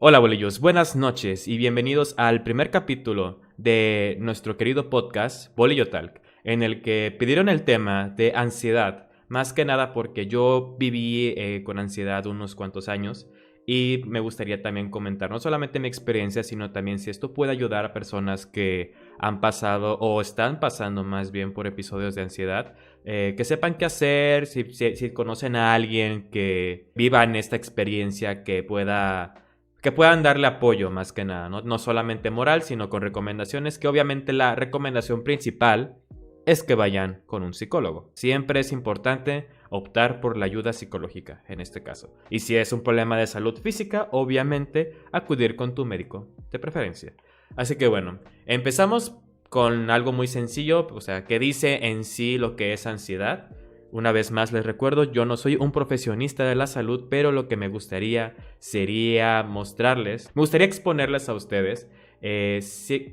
Hola bolillos, buenas noches y bienvenidos al primer capítulo de nuestro querido podcast Bolillo Talk, en el que pidieron el tema de ansiedad, más que nada porque yo viví con ansiedad unos cuantos años y me gustaría también comentar no solamente mi experiencia, sino también si esto puede ayudar a personas que han pasado o están pasando más bien por episodios de ansiedad, que sepan qué hacer, si conocen a alguien que viva en esta experiencia, que puedan darle apoyo más que nada, ¿no? No solamente moral, sino con recomendaciones, que obviamente la recomendación principal es que vayan con un psicólogo. Siempre es importante optar por la ayuda psicológica en este caso. Y si es un problema de salud física, obviamente acudir con tu médico de preferencia. Así que bueno, empezamos con algo muy sencillo, o sea, que dice en sí lo que es ansiedad. Una vez más les recuerdo, yo no soy un profesionista de la salud, pero lo que me gustaría sería me gustaría exponerles a ustedes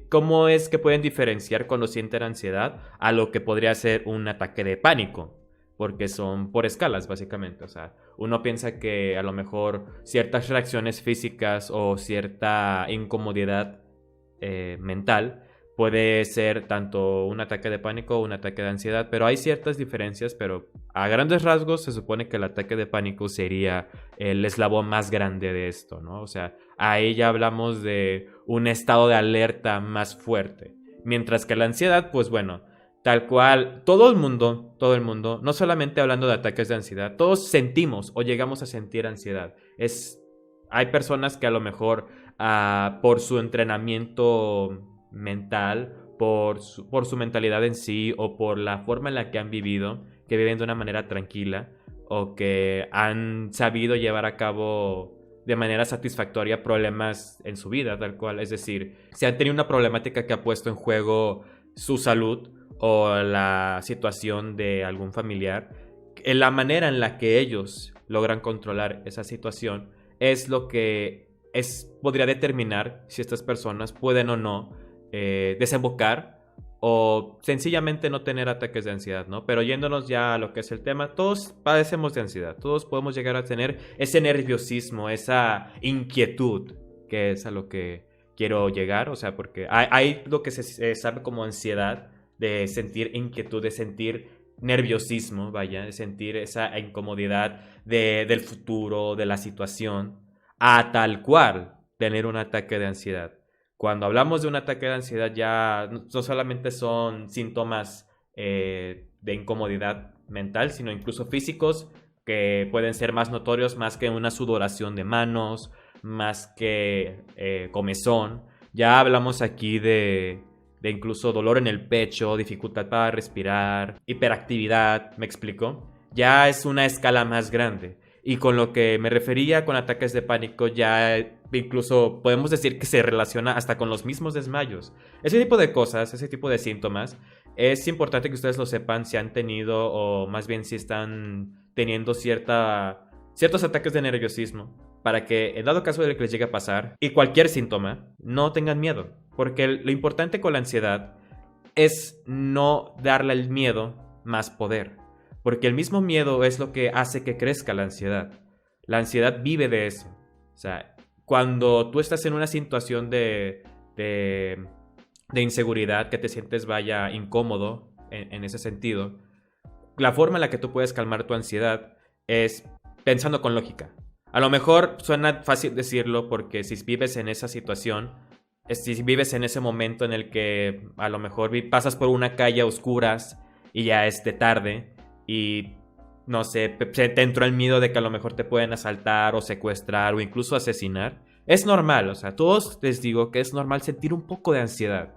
cómo es que pueden diferenciar cuando sienten ansiedad a lo que podría ser un ataque de pánico, porque son por escalas básicamente. O sea, uno piensa que a lo mejor ciertas reacciones físicas o cierta incomodidad mental puede ser tanto un ataque de pánico o un ataque de ansiedad, pero hay ciertas diferencias, pero a grandes rasgos se supone que el ataque de pánico sería el eslabón más grande de esto, ¿no? O sea, ahí ya hablamos de un estado de alerta más fuerte, mientras que la ansiedad, pues bueno, tal cual, todo el mundo, no solamente hablando de ataques de ansiedad, todos sentimos o llegamos a sentir ansiedad. Hay personas que a lo mejor por su entrenamiento mental, por su mentalidad en sí o por la forma en la que han vivido, que viven de una manera tranquila o que han sabido llevar a cabo de manera satisfactoria problemas en su vida, tal cual. Es decir, si han tenido una problemática que ha puesto en juego su salud o la situación de algún familiar, en la manera en la que ellos logran controlar esa situación es lo que podría determinar si estas personas pueden o no desembocar o sencillamente no tener ataques de ansiedad, ¿no? Pero yéndonos ya a lo que es el tema, todos padecemos de ansiedad, todos podemos llegar a tener ese nerviosismo, esa inquietud, que es a lo que quiero llegar. O sea, porque hay lo que se sabe como ansiedad, de sentir inquietud, de sentir nerviosismo, vaya, de sentir esa incomodidad del futuro, de la situación, a tal cual tener un ataque de ansiedad. Cuando hablamos de un ataque de ansiedad ya no solamente son síntomas de incomodidad mental, sino incluso físicos, que pueden ser más notorios, más que una sudoración de manos, más que comezón. Ya hablamos aquí de incluso dolor en el pecho, dificultad para respirar, hiperactividad, ¿me explico? Ya es una escala más grande. Y con lo que me refería con ataques de pánico, ya incluso podemos decir que se relaciona hasta con los mismos desmayos. Ese tipo de cosas, ese tipo de síntomas, es importante que ustedes lo sepan si han tenido o más bien si están teniendo ciertos ataques de nerviosismo, para que en dado caso de que les llegue a pasar y cualquier síntoma, no tengan miedo. Porque lo importante con la ansiedad es no darle al miedo más poder. Porque el mismo miedo es lo que hace que crezca la ansiedad. La ansiedad vive de eso. O sea, cuando tú estás en una situación de inseguridad, que te sientes, vaya, incómodo en ese sentido, la forma en la que tú puedes calmar tu ansiedad es pensando con lógica. A lo mejor suena fácil decirlo porque si vives en esa situación, si vives en ese momento en el que a lo mejor pasas por una calle a oscuras y ya es de tarde y no sé, te entró el miedo de que a lo mejor te pueden asaltar o secuestrar o incluso asesinar, es normal. O sea, todos les digo que es normal sentir un poco de ansiedad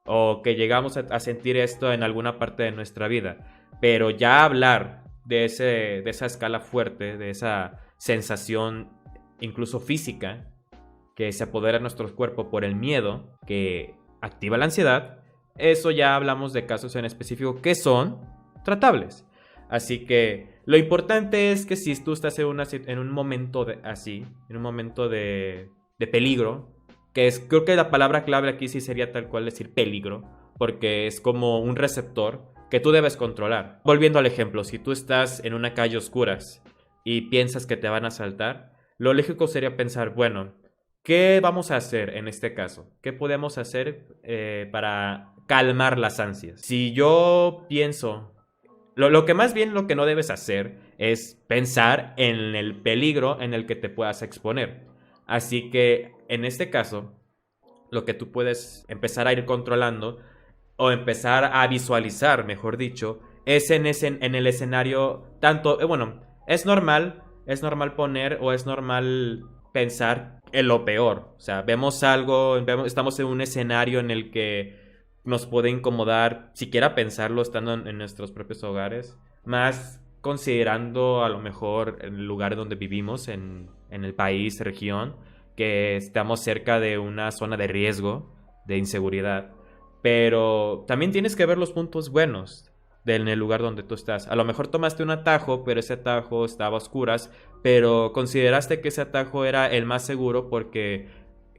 o que llegamos a sentir esto en alguna parte de nuestra vida, pero ya hablar de esa escala fuerte, de esa sensación incluso física que se apodera de nuestro cuerpo por el miedo que activa la ansiedad, eso ya hablamos de casos en específico que son tratables. Así que lo importante es que si tú estás en un momento así, en un momento de peligro, creo que la palabra clave aquí sí sería tal cual decir peligro, porque es como un receptor que tú debes controlar. Volviendo al ejemplo, si tú estás en una calle a oscuras y piensas que te van a asaltar, lo lógico sería pensar, bueno, ¿Qué vamos a hacer en este caso? ¿Qué podemos hacer para calmar las ansias? Si yo pienso, lo que más bien lo que no debes hacer es pensar en el peligro en el que te puedas exponer. Así que en este caso, lo que tú puedes empezar a ir controlando o empezar a visualizar, mejor dicho, es en el escenario tanto, bueno, es normal poner o es normal pensar en lo peor. O sea, vemos algo, estamos en un escenario en el que nos puede incomodar, siquiera pensarlo estando en nuestros propios hogares, más considerando a lo mejor el lugar donde vivimos, en el país, región, que estamos cerca de una zona de riesgo, de inseguridad. Pero también tienes que ver los puntos buenos en el lugar donde tú estás. A lo mejor tomaste un atajo, pero ese atajo estaba a oscuras, pero consideraste que ese atajo era el más seguro porque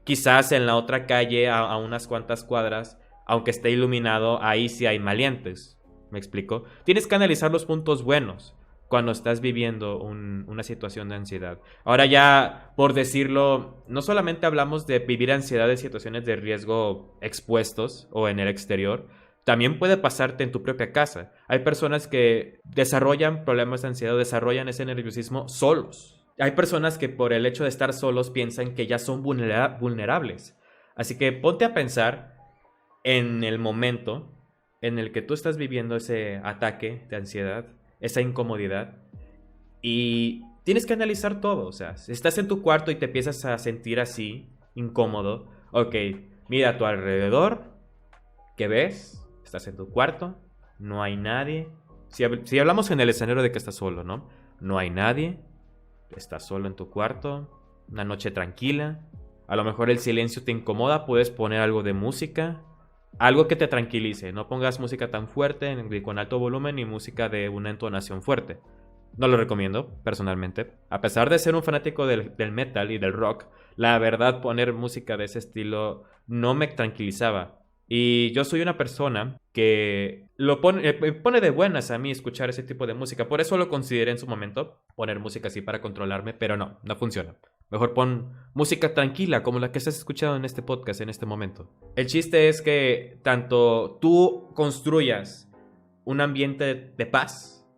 quizás en la otra calle, a unas cuantas cuadras, aunque esté iluminado, ahí sí hay maleantes. ¿Me explico? Tienes que analizar los puntos buenos cuando estás viviendo una situación de ansiedad. Ahora ya, por decirlo, no solamente hablamos de vivir ansiedad en situaciones de riesgo expuestos o en el exterior, también puede pasarte en tu propia casa. Hay personas que desarrollan problemas de ansiedad, desarrollan ese nerviosismo solos. Hay personas que por el hecho de estar solos piensan que ya son vulnerables. Así que ponte a pensar en el momento en el que tú estás viviendo ese ataque de ansiedad, esa incomodidad, y tienes que analizar todo. O sea, si estás en tu cuarto y te empiezas a sentir así, incómodo, ok, mira a tu alrededor, ¿qué ves? Estás en tu cuarto, no hay nadie. Si hablamos en el escenario de que estás solo, ¿no? No hay nadie, estás solo en tu cuarto, una noche tranquila. A lo mejor el silencio te incomoda, puedes poner algo de música, algo que te tranquilice. No pongas música tan fuerte, ni con alto volumen, ni música de una entonación fuerte. No lo recomiendo, personalmente. A pesar de ser un fanático del metal y del rock, la verdad poner música de ese estilo no me tranquilizaba. Y yo soy una persona que me pone de buenas a mí escuchar ese tipo de música. Por eso lo consideré en su momento, poner música así para controlarme, pero no funciona. Mejor pon música tranquila como la que estás escuchando en este podcast en este momento. El chiste es que tanto tú construyas un ambiente de paz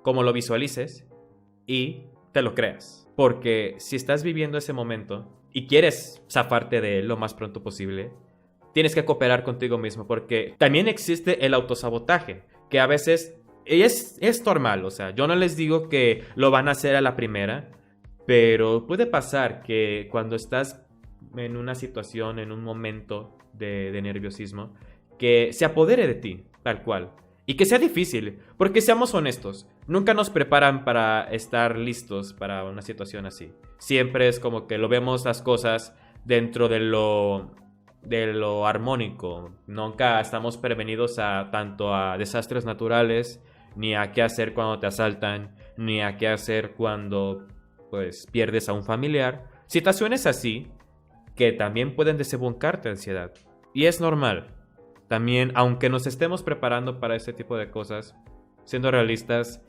como lo visualices y te lo creas. Porque si estás viviendo ese momento y quieres zafarte de él lo más pronto posible, tienes que cooperar contigo mismo, porque también existe el autosabotaje, que a veces es normal. O sea, yo no les digo que lo van a hacer a la primera, pero puede pasar que cuando estás en una situación, en un momento de nerviosismo, que se apodere de ti, tal cual. Y que sea difícil, porque seamos honestos, nunca nos preparan para estar listos para una situación así. Siempre es como que lo vemos las cosas dentro de lo armónico. Nunca estamos prevenidos tanto a desastres naturales, ni a qué hacer cuando te asaltan, ni a qué hacer cuando pues pierdes a un familiar. Situaciones así que también pueden desembocar ansiedad. Y es normal. También, aunque nos estemos preparando para ese tipo de cosas, siendo realistas,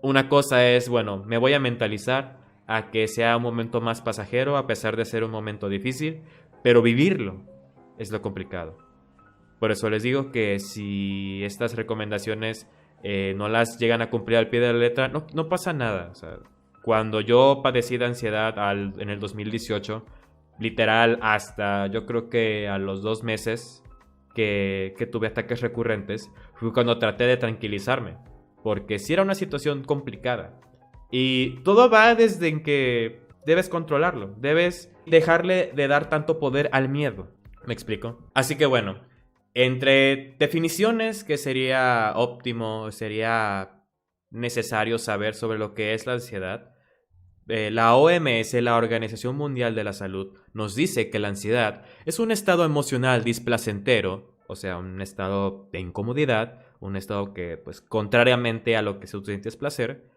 una cosa es, bueno, me voy a mentalizar a que sea un momento más pasajero a pesar de ser un momento difícil, pero vivirlo es lo complicado. Por eso les digo que si estas recomendaciones no las llegan a cumplir al pie de la letra, no pasa nada. O sea, cuando yo padecí de ansiedad en el 2018, literal hasta yo creo que a los 2 meses que tuve ataques recurrentes, fue cuando traté de tranquilizarme, porque sí era una situación complicada. Y todo va desde en que debes controlarlo, debes dejarle de dar tanto poder al miedo. ¿Me explico? Así que bueno, entre definiciones que sería óptimo, sería necesario saber sobre lo que es la ansiedad, la OMS, la Organización Mundial de la Salud, nos dice que la ansiedad es un estado emocional displacentero, o sea, un estado de incomodidad, un estado que, pues, contrariamente a lo que se siente es placer,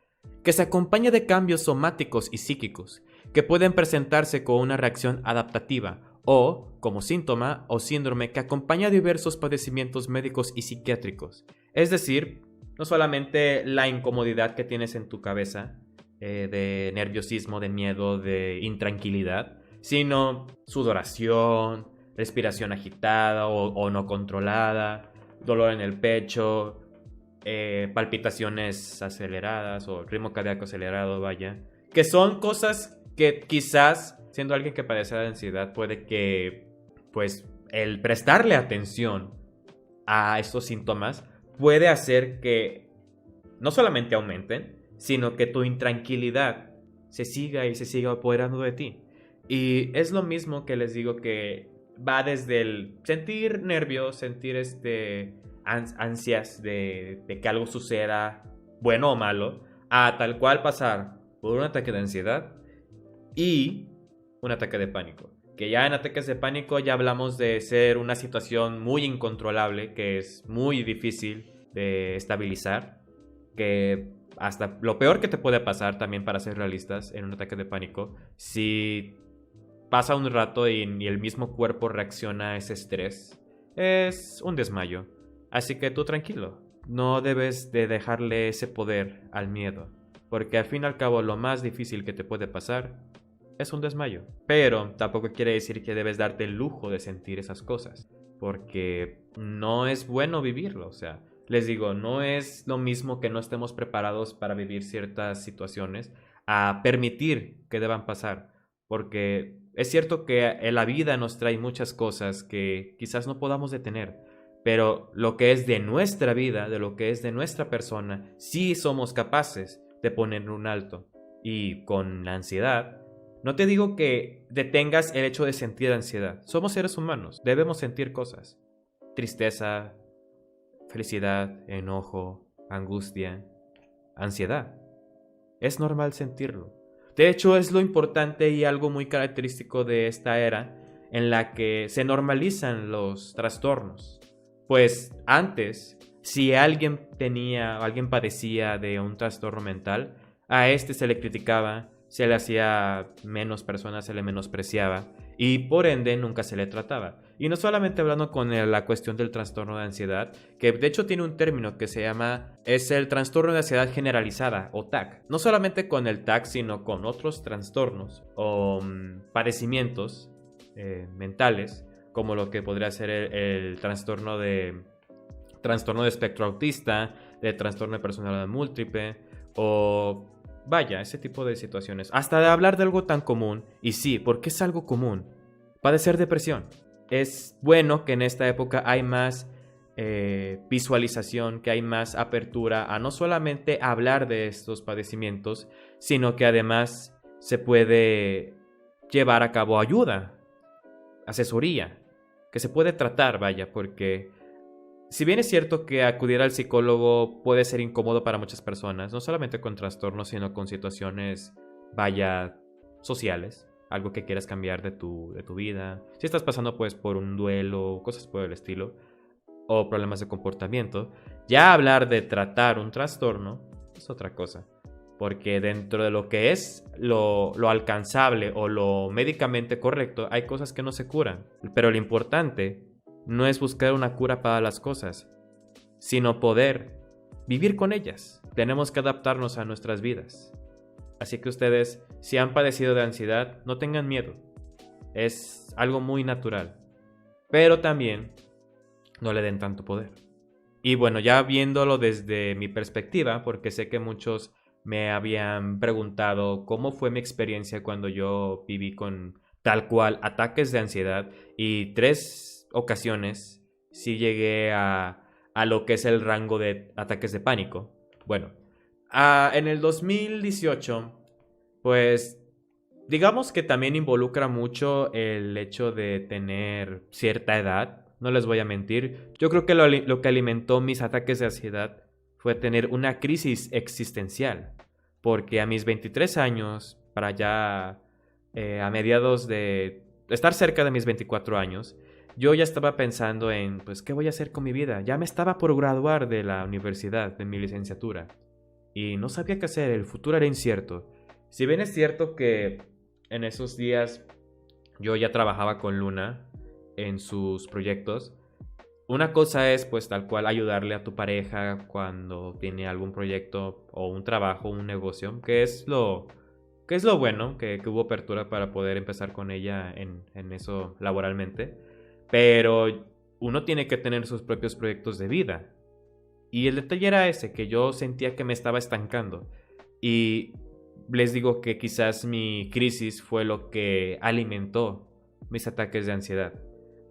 que se acompaña de cambios somáticos y psíquicos, que pueden presentarse con una reacción adaptativa o como síntoma o síndrome que acompaña diversos padecimientos médicos y psiquiátricos. Es decir, no solamente la incomodidad que tienes en tu cabeza, de nerviosismo, de miedo, de intranquilidad, sino sudoración, respiración agitada o no controlada, dolor en el pecho, palpitaciones aceleradas o ritmo cardíaco acelerado, vaya. Que son cosas que quizás, siendo alguien que padece de ansiedad, puede que, pues, el prestarle atención a estos síntomas puede hacer que no solamente aumenten, sino que tu intranquilidad se siga apoderando de ti. Y es lo mismo que les digo, que va desde el sentir nervios, sentir ansias de que algo suceda, bueno o malo, a tal cual pasar por un ataque de ansiedad y un ataque de pánico. Que ya en ataques de pánico ya hablamos de ser una situación muy incontrolable, que es muy difícil de estabilizar, que hasta lo peor que te puede pasar, también para ser realistas, en un ataque de pánico, si pasa un rato y el mismo cuerpo reacciona a ese estrés, es un desmayo. Así que tú tranquilo, no debes de dejarle ese poder al miedo, porque al fin y al cabo lo más difícil que te puede pasar es un desmayo. Pero tampoco quiere decir que debes darte el lujo de sentir esas cosas, porque no es bueno vivirlo. O sea, les digo, no es lo mismo que no estemos preparados para vivir ciertas situaciones a permitir que deban pasar, porque es cierto que la vida nos trae muchas cosas que quizás no podamos detener, pero lo que es de nuestra vida, de lo que es de nuestra persona, sí somos capaces de poner un alto. Y con la ansiedad, no te digo que detengas el hecho de sentir ansiedad. Somos seres humanos, debemos sentir cosas. Tristeza, felicidad, enojo, angustia, ansiedad. Es normal sentirlo. De hecho, es lo importante y algo muy característico de esta era en la que se normalizan los trastornos. Pues antes, si alguien padecía de un trastorno mental, a este se le criticaba, se le hacía menos persona, se le menospreciaba y por ende nunca se le trataba. Y no solamente hablando con la cuestión del trastorno de ansiedad, que de hecho tiene un término que es el trastorno de ansiedad generalizada o TAC. No solamente con el TAC, sino con otros trastornos o padecimientos mentales, como lo que podría ser el trastorno de espectro autista, de trastorno de personalidad múltiple o vaya, ese tipo de situaciones. Hasta de hablar de algo tan común, y sí, porque es algo común, padecer depresión. Es bueno que en esta época hay más visualización, que hay más apertura a no solamente hablar de estos padecimientos, sino que además se puede llevar a cabo ayuda, asesoría, que se puede tratar, vaya, porque si bien es cierto que acudir al psicólogo puede ser incómodo para muchas personas, no solamente con trastornos, sino con situaciones, vaya, sociales, algo que quieras cambiar de tu vida, si estás pasando pues por un duelo, cosas por el estilo, o problemas de comportamiento, ya hablar de tratar un trastorno es otra cosa, porque dentro de lo que es lo alcanzable o lo médicamente correcto, hay cosas que no se curan, pero lo importante no es buscar una cura para las cosas, sino poder vivir con ellas. Tenemos que adaptarnos a nuestras vidas. Así que ustedes, si han padecido de ansiedad, no tengan miedo. Es algo muy natural. Pero también no le den tanto poder. Y bueno, ya viéndolo desde mi perspectiva, porque sé que muchos me habían preguntado cómo fue mi experiencia cuando yo viví con tal cual ataques de ansiedad, y 3 ocasiones sí llegué a lo que es el rango de ataques de pánico. Bueno, en el 2018, pues digamos que también involucra mucho el hecho de tener cierta edad. No les voy a mentir. Yo creo que lo que alimentó mis ataques de ansiedad fue tener una crisis existencial. Porque a mis 23 años, para ya a mediados de estar cerca de mis 24 años, yo ya estaba pensando en, pues, ¿qué voy a hacer con mi vida? Ya me estaba por graduar de la universidad, de mi licenciatura. Y no sabía qué hacer, el futuro era incierto. Si bien es cierto que en esos días yo ya trabajaba con Luna en sus proyectos, una cosa es pues tal cual ayudarle a tu pareja cuando tiene algún proyecto o un trabajo, un negocio, que es lo que es lo bueno, que hubo apertura para poder empezar con ella en eso laboralmente. Pero uno tiene que tener sus propios proyectos de vida. Y el detalle era ese, que yo sentía que me estaba estancando. Y les digo que quizás mi crisis fue lo que alimentó mis ataques de ansiedad.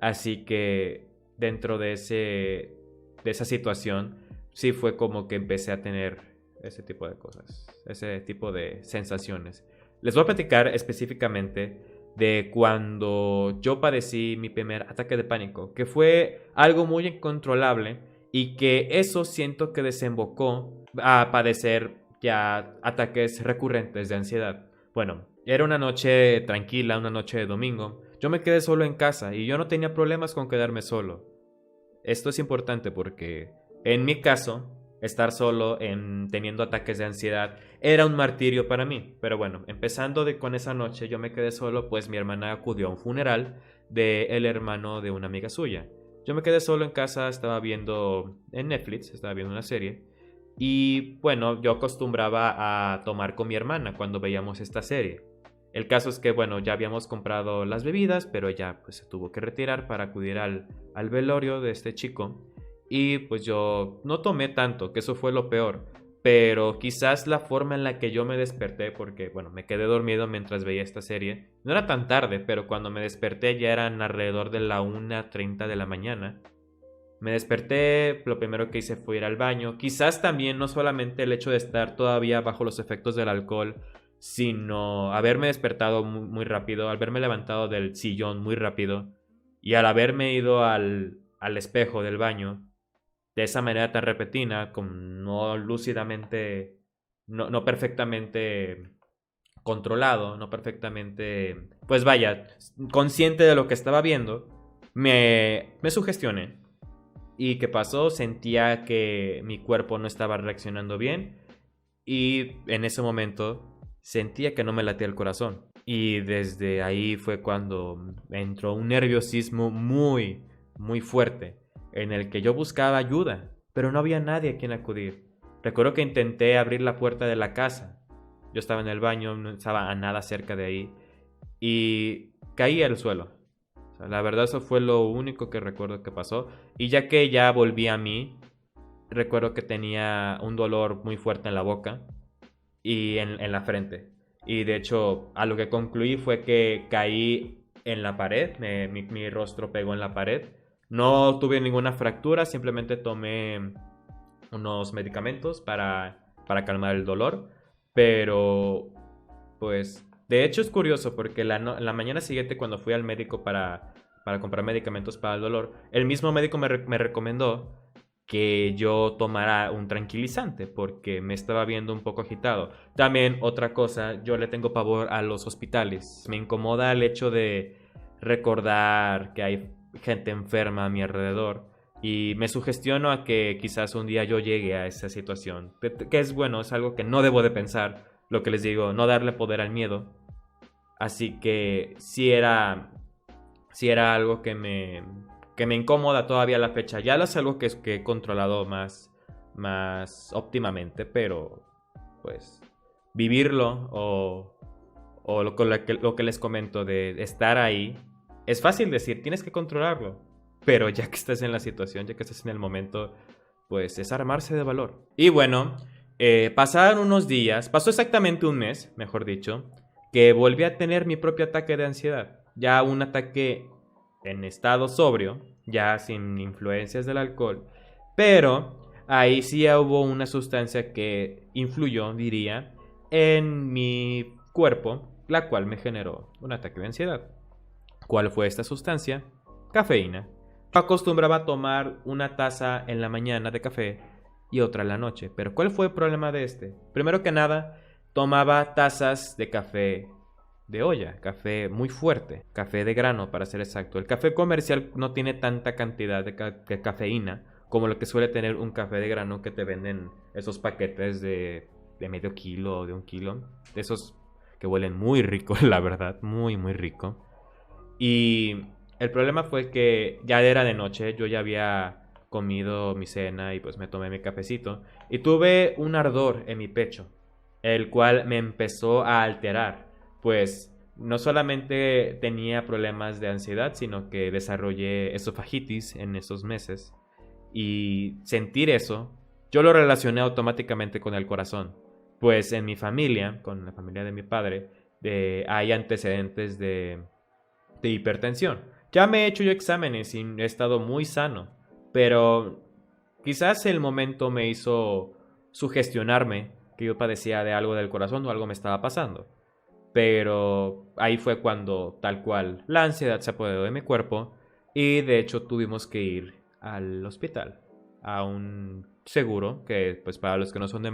Así que dentro de esa situación, sí fue como que empecé a tener ese tipo de cosas, ese tipo de sensaciones. Les voy a platicar específicamente de cuando yo padecí mi primer ataque de pánico, que fue algo muy incontrolable y que eso siento que desembocó a padecer ya ataques recurrentes de ansiedad. Bueno, era una noche tranquila, una noche de domingo. Yo me quedé solo en casa y yo no tenía problemas con quedarme solo. Esto es importante porque en mi caso, estar solo teniendo ataques de ansiedad era un martirio para mí. Pero bueno, empezando con esa noche yo me quedé solo, pues mi hermana acudió a un funeral del hermano de una amiga suya. Yo me quedé solo en casa, estaba viendo en Netflix, estaba viendo una serie. Y bueno, yo acostumbraba a tomar con mi hermana cuando veíamos esta serie. El caso es que, bueno, ya habíamos comprado las bebidas, pero ella pues se tuvo que retirar para acudir al velorio de este chico. Y pues yo no tomé tanto, que eso fue lo peor. Pero quizás la forma en la que yo me desperté, porque bueno, me quedé dormido mientras veía esta serie. No era tan tarde, pero cuando me desperté ya eran alrededor de la 1:30 de la mañana. Me desperté, lo primero que hice fue ir al baño. Quizás también no solamente el hecho de estar todavía bajo los efectos del alcohol, sino haberme despertado muy, muy rápido, haberme levantado del sillón muy rápido y al haberme ido al espejo del baño de esa manera tan repentina, como no lúcidamente, no perfectamente controlado, no perfectamente, pues vaya, consciente de lo que estaba viendo, me sugestioné. ¿Y qué pasó? Sentía que mi cuerpo no estaba reaccionando bien y en ese momento sentía que no me latía el corazón. Y desde ahí fue cuando me entró un nerviosismo muy, muy fuerte en el que yo buscaba ayuda, pero no había nadie a quien acudir. Recuerdo que intenté abrir la puerta de la casa. Yo estaba en el baño, no estaba a nada cerca de ahí y caí al suelo. O sea, la verdad eso fue lo único que recuerdo que pasó. Y ya que ya volví a mí, recuerdo que tenía un dolor muy fuerte en la boca y en la frente. Y de hecho, a lo que concluí fue que caí en la pared, mi rostro pegó en la pared. No tuve ninguna fractura, simplemente tomé unos medicamentos para calmar el dolor. Pero, pues, de hecho es curioso porque la mañana siguiente cuando fui al médico para comprar medicamentos para el dolor, el mismo médico me recomendó que yo tomara un tranquilizante porque me estaba viendo un poco agitado. También otra cosa, yo le tengo pavor a los hospitales. Me incomoda el hecho de recordar que hay gente enferma a mi alrededor y me sugestiono a que quizás un día yo llegue a esa situación. Que es bueno, es algo que no debo de pensar, lo que les digo, no darle poder al miedo. Así que sí era algo que me incomoda todavía a la fecha. Ya lo es algo que he controlado más óptimamente, pero pues vivirlo o lo que les comento de estar ahí, es fácil decir, tienes que controlarlo, pero ya que estás en la situación, ya que estás en el momento, pues es armarse de valor. Y bueno, pasaron unos días, pasó exactamente un mes, mejor dicho, que volví a tener mi propio ataque de ansiedad. Ya un ataque en estado sobrio, ya sin influencias del alcohol, pero ahí sí hubo una sustancia que influyó, diría, en mi cuerpo, la cual me generó un ataque de ansiedad. ¿Cuál fue esta sustancia? Cafeína. Yo acostumbraba a tomar una taza en la mañana de café y otra en la noche, pero ¿cuál fue el problema de este? Primero que nada, tomaba tazas de café de olla, café muy fuerte, café de grano para ser exacto. El café comercial no tiene tanta cantidad de cafeína como lo que suele tener un café de grano que te venden esos paquetes de medio kilo o de 1 kilo, de esos que huelen muy rico, la verdad, muy muy rico. Y el problema fue que ya era de noche, yo ya había comido mi cena y pues me tomé mi cafecito y tuve un ardor en mi pecho. el cual me empezó a alterar, pues no solamente tenía problemas de ansiedad, sino que desarrollé esofagitis en esos meses. Y sentir eso, yo lo relacioné automáticamente con el corazón. Pues en mi familia, con la familia de mi padre, hay antecedentes de hipertensión. Ya me he hecho yo exámenes y he estado muy sano, pero quizás el momento me hizo sugestionarme que yo padecía de algo del corazón o algo me estaba pasando. Pero ahí fue cuando, tal cual, la ansiedad se apoderó de mi cuerpo y de hecho tuvimos que ir al hospital, a un seguro, que pues para los que no son de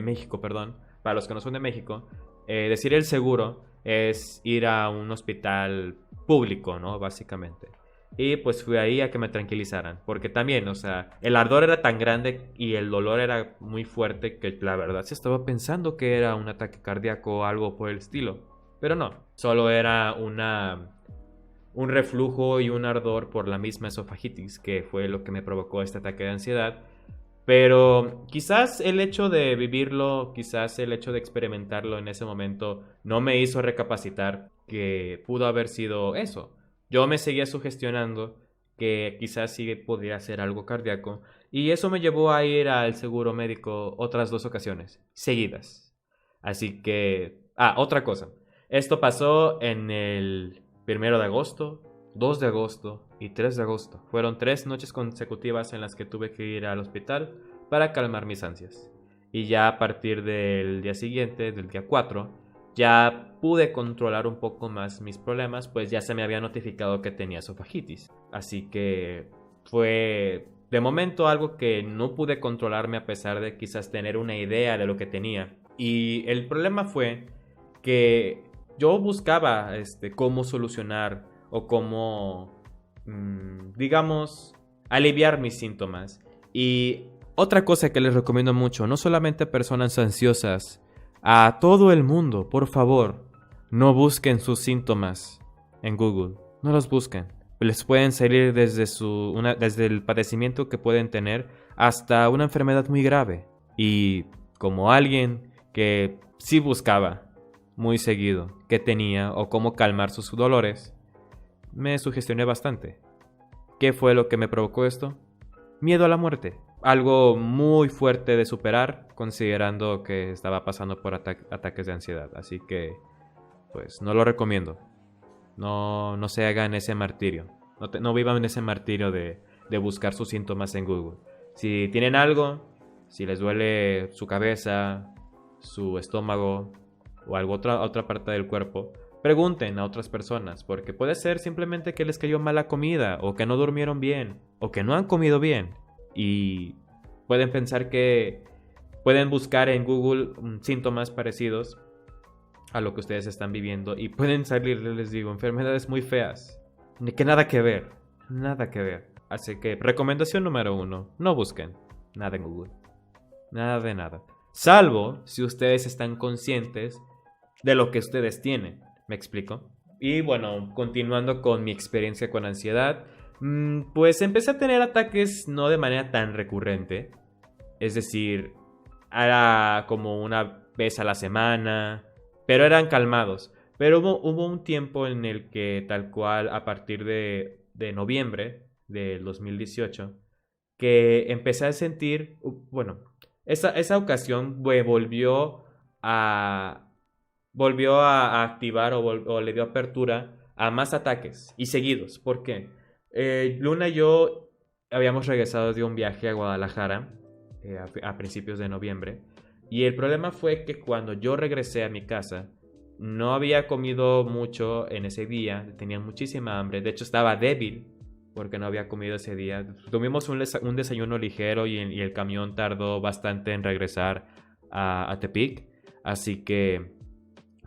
México, perdón, para los que no son de México, decir el seguro es ir a un hospital público, ¿no? Básicamente. Y pues fui ahí a que me tranquilizaran, porque también, o sea, el ardor era tan grande y el dolor era muy fuerte que la verdad se estaba pensando que era un ataque cardíaco o algo por el estilo. Pero no, solo era un reflujo y un ardor por la misma esofagitis, que fue lo que me provocó este ataque de ansiedad. Pero quizás el hecho de vivirlo, quizás el hecho de experimentarlo en ese momento no me hizo recapacitar que pudo haber sido eso. Yo me seguía sugestionando que quizás sí podría ser algo cardíaco y eso me llevó a ir al seguro médico otras 2 ocasiones seguidas. Así que... Ah, otra cosa. Esto pasó en el 1 de agosto, 2 de agosto y 3 de agosto. Fueron 3 noches consecutivas en las que tuve que ir al hospital para calmar mis ansias. Y ya a partir del día siguiente, del día 4, ya pude controlar un poco más mis problemas, pues ya se me había notificado que tenía esofagitis. Así que fue de momento algo que no pude controlarme a pesar de quizás tener una idea de lo que tenía. Y el problema fue que yo buscaba cómo solucionar o cómo, digamos, aliviar mis síntomas. Y otra cosa que les recomiendo mucho, no solamente a personas ansiosas, a todo el mundo, por favor, no busquen sus síntomas en Google. No los busquen. Les pueden salir desde el padecimiento que pueden tener hasta una enfermedad muy grave. Y como alguien que sí buscaba muy seguido qué tenía o cómo calmar sus dolores, me sugestioné bastante. ¿Qué fue lo que me provocó esto? Miedo a la muerte. Algo muy fuerte de superar, considerando que estaba pasando por ataques de ansiedad. Así que, pues, no lo recomiendo. No se hagan ese martirio. No vivan ese martirio de buscar sus síntomas en Google. Si tienen algo, si les duele su cabeza, su estómago o otra parte del cuerpo, pregunten a otras personas, porque puede ser simplemente que les cayó mala comida, o que no durmieron bien, o que no han comido bien. Y pueden pensar que pueden buscar en Google síntomas parecidos a lo que ustedes están viviendo y pueden salir, les digo, enfermedades muy feas. Que nada que ver, nada que ver. Así que recomendación número 1, no busquen nada en Google. Nada de nada. Salvo si ustedes están conscientes de lo que ustedes tienen. ¿Me explico? Y bueno, continuando con mi experiencia con ansiedad, pues empecé a tener ataques no de manera tan recurrente. Es decir, era como una vez a la semana, pero eran calmados. Pero hubo un tiempo en el que tal cual a partir de noviembre del 2018, que empecé a sentir, bueno, esa ocasión volvió a activar o le dio apertura a más ataques y seguidos. ¿Por qué? Luna y yo habíamos regresado de un viaje a Guadalajara a principios de noviembre. Y el problema fue que cuando yo regresé a mi casa, no había comido mucho en ese día, tenía muchísima hambre, de hecho estaba débil porque no había comido ese día. Tuvimos un desayuno ligero y el camión tardó bastante en regresar a Tepic, así que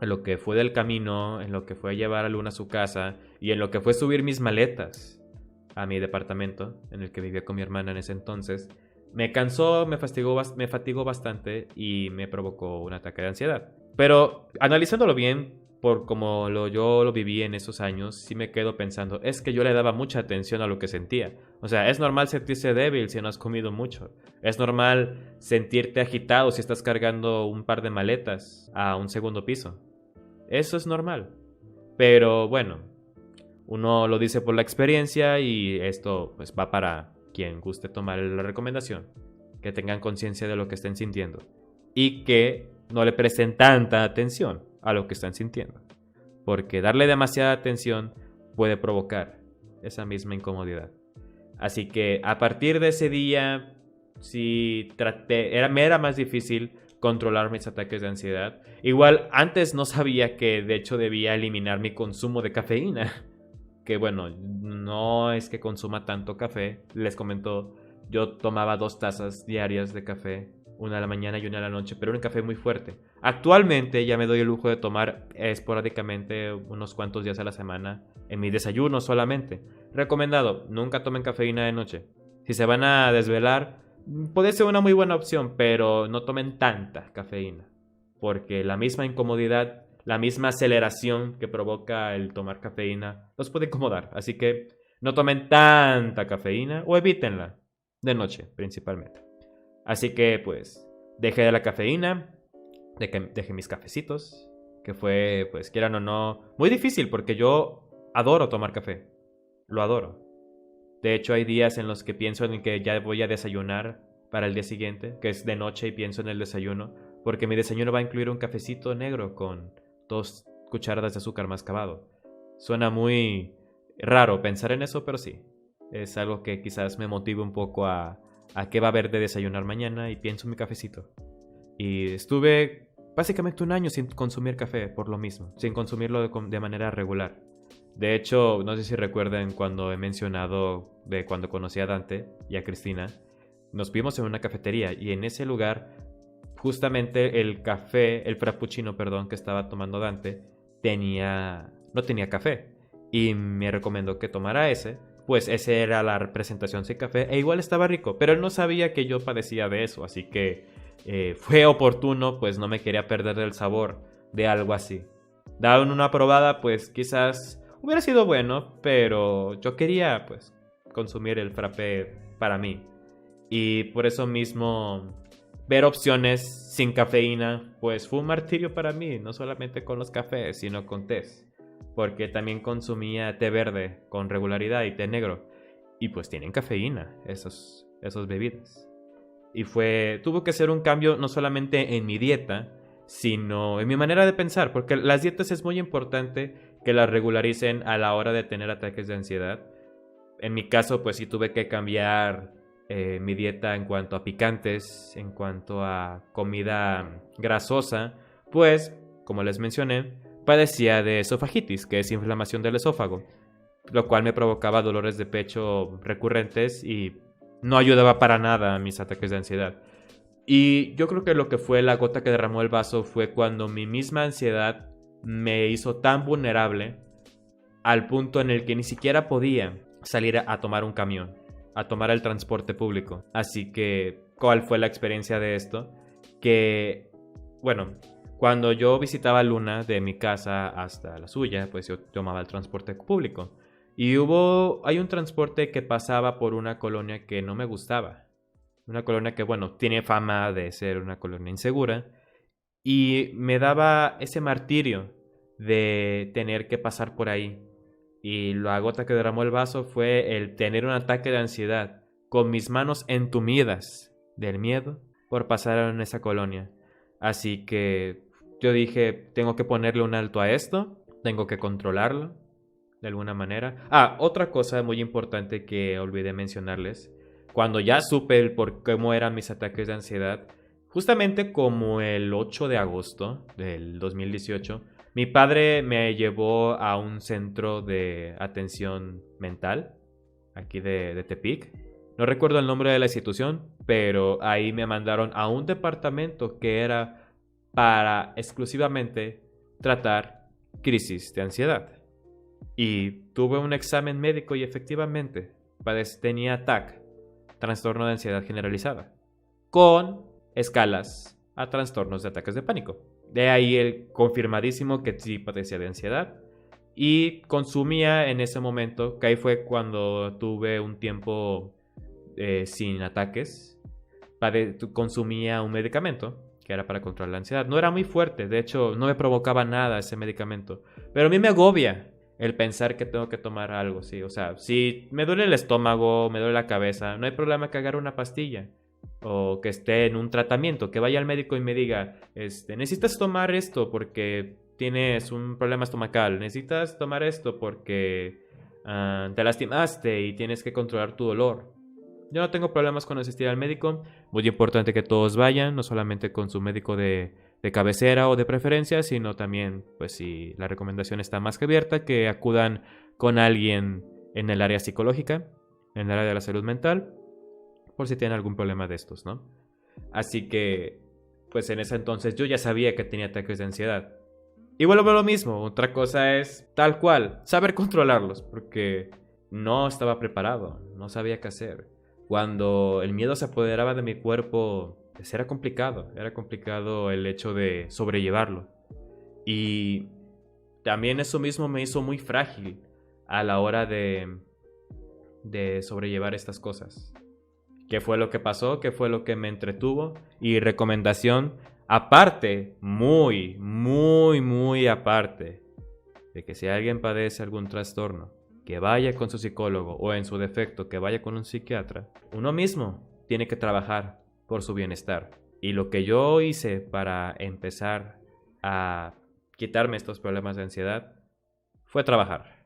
en lo que fue del camino, en lo que fue llevar a Luna a su casa y en lo que fue subir mis maletas a mi departamento en el que vivía con mi hermana en ese entonces, me cansó, me fatigó bastante y me provocó un ataque de ansiedad. Pero analizándolo bien, por como yo lo viví en esos años, sí me quedo pensando, es que yo le daba mucha atención a lo que sentía. O sea, es normal sentirse débil si no has comido mucho. Es normal sentirte agitado si estás cargando un par de maletas a un segundo piso. Eso es normal. Pero bueno, uno lo dice por la experiencia y esto pues va para quien guste tomar la recomendación. Que tengan conciencia de lo que estén sintiendo. Y que no le presten tanta atención a lo que están sintiendo. Porque darle demasiada atención puede provocar esa misma incomodidad. Así que a partir de ese día, sí me era más difícil controlar mis ataques de ansiedad. Igual antes no sabía que de hecho debía eliminar mi consumo de cafeína. Que bueno, no es que consuma tanto café. Les comento, yo tomaba 2 tazas diarias de café, una a la mañana y una a la noche, pero un café muy fuerte. Actualmente ya me doy el lujo de tomar esporádicamente unos cuantos días a la semana en mi desayuno solamente. Recomendado, nunca tomen cafeína de noche. Si se van a desvelar, puede ser una muy buena opción, pero no tomen tanta cafeína, porque la misma incomodidad, la misma aceleración que provoca el tomar cafeína los puede incomodar. Así que no tomen tanta cafeína o evítenla, de noche principalmente. Así que pues dejé de la cafeína, dejé mis cafecitos, que fue pues quieran o no muy difícil porque yo adoro tomar café, lo adoro. De hecho hay días en los que pienso en que ya voy a desayunar para el día siguiente, que es de noche y pienso en el desayuno, porque mi desayuno va a incluir un cafecito negro con 2 cucharadas de azúcar mascabado. Suena muy raro pensar en eso, pero sí. Es algo que quizás me motive un poco a qué va a haber de desayunar mañana y pienso en mi cafecito. Y estuve básicamente un año sin consumir café por lo mismo, sin consumirlo de manera regular. De hecho, no sé si recuerden cuando he mencionado de cuando conocí a Dante y a Cristina, nos vimos en una cafetería y en ese lugar justamente el frappuccino, perdón, que estaba tomando Dante, no tenía café. Y me recomendó que tomara ese, pues ese era la representación sin café, e igual estaba rico, pero él no sabía que yo padecía de eso, así que fue oportuno, pues no me quería perder el sabor de algo así. Daban una probada, pues quizás hubiera sido bueno, pero yo quería, pues, consumir el frappé para mí. Y por eso mismo ver opciones sin cafeína, pues fue un martirio para mí, no solamente con los cafés, sino con tés. Porque también consumía té verde con regularidad y té negro. Y pues tienen cafeína, esos bebidas. Y tuvo que ser un cambio no solamente en mi dieta, sino en mi manera de pensar, porque las dietas es muy importante que las regularicen a la hora de tener ataques de ansiedad. En mi caso, pues sí tuve que cambiar mi dieta en cuanto a picantes, en cuanto a comida grasosa, pues, como les mencioné, padecía de esofagitis, que es inflamación del esófago, lo cual me provocaba dolores de pecho recurrentes y no ayudaba para nada a mis ataques de ansiedad. Y yo creo que lo que fue la gota que derramó el vaso fue cuando mi misma ansiedad me hizo tan vulnerable al punto en el que ni siquiera podía salir a tomar un camión, a tomar el transporte público. Así que, ¿cuál fue la experiencia de esto? Que, bueno, cuando yo visitaba Luna de mi casa hasta la suya, pues yo tomaba el transporte público. Y hay un transporte que pasaba por una colonia que no me gustaba. Una colonia que, bueno, tiene fama de ser una colonia insegura. Y me daba ese martirio de tener que pasar por ahí. Y la gota que derramó el vaso fue el tener un ataque de ansiedad con mis manos entumidas del miedo por pasar en esa colonia. Así que yo dije, tengo que ponerle un alto a esto, tengo que controlarlo de alguna manera. Otra cosa muy importante que olvidé mencionarles. Cuando ya supe cómo eran mis ataques de ansiedad, justamente como el 8 de agosto del 2018, mi padre me llevó a un centro de atención mental, aquí de Tepic. No recuerdo el nombre de la institución, pero ahí me mandaron a un departamento que era para exclusivamente tratar crisis de ansiedad. Y tuve un examen médico y efectivamente tenía TAC, trastorno de ansiedad generalizada, con escalas a trastornos de ataques de pánico. De ahí el confirmadísimo que sí padecía de ansiedad. Y consumía en ese momento, que ahí fue cuando tuve un tiempo sin ataques, consumía un medicamento que era para controlar la ansiedad. No era muy fuerte, de hecho no me provocaba nada ese medicamento. Pero a mí me agobia el pensar que tengo que tomar algo, sí. O sea, si me duele el estómago, me duele la cabeza, no hay problema que agarre una pastilla. O que esté en un tratamiento, que vaya al médico y me diga, necesitas tomar esto porque tienes un problema estomacal, necesitas tomar esto porque te lastimaste y tienes que controlar tu dolor. Yo no tengo problemas con asistir al médico. Muy importante que todos vayan, no solamente con su médico de cabecera o de preferencia, sino también, pues si la recomendación está más que abierta, que acudan con alguien en el área psicológica, en el área de la salud mental, por si tienen algún problema de estos, ¿no? Así que, pues en ese entonces yo ya sabía que tenía ataques de ansiedad. Y vuelvo a lo mismo, otra cosa es tal cual, saber controlarlos, porque no estaba preparado, no sabía qué hacer. Cuando el miedo se apoderaba de mi cuerpo, pues era complicado el hecho de sobrellevarlo. Y también eso mismo me hizo muy frágil a la hora de sobrellevar estas cosas. ¿Qué fue lo que pasó? ¿Qué fue lo que me entretuvo? Y recomendación, aparte, muy aparte, de que si alguien padece algún trastorno, que vaya con su psicólogo o en su defecto que vaya con un psiquiatra, uno mismo tiene que trabajar por su bienestar. Y lo que yo hice para empezar a quitarme estos problemas de ansiedad fue trabajar.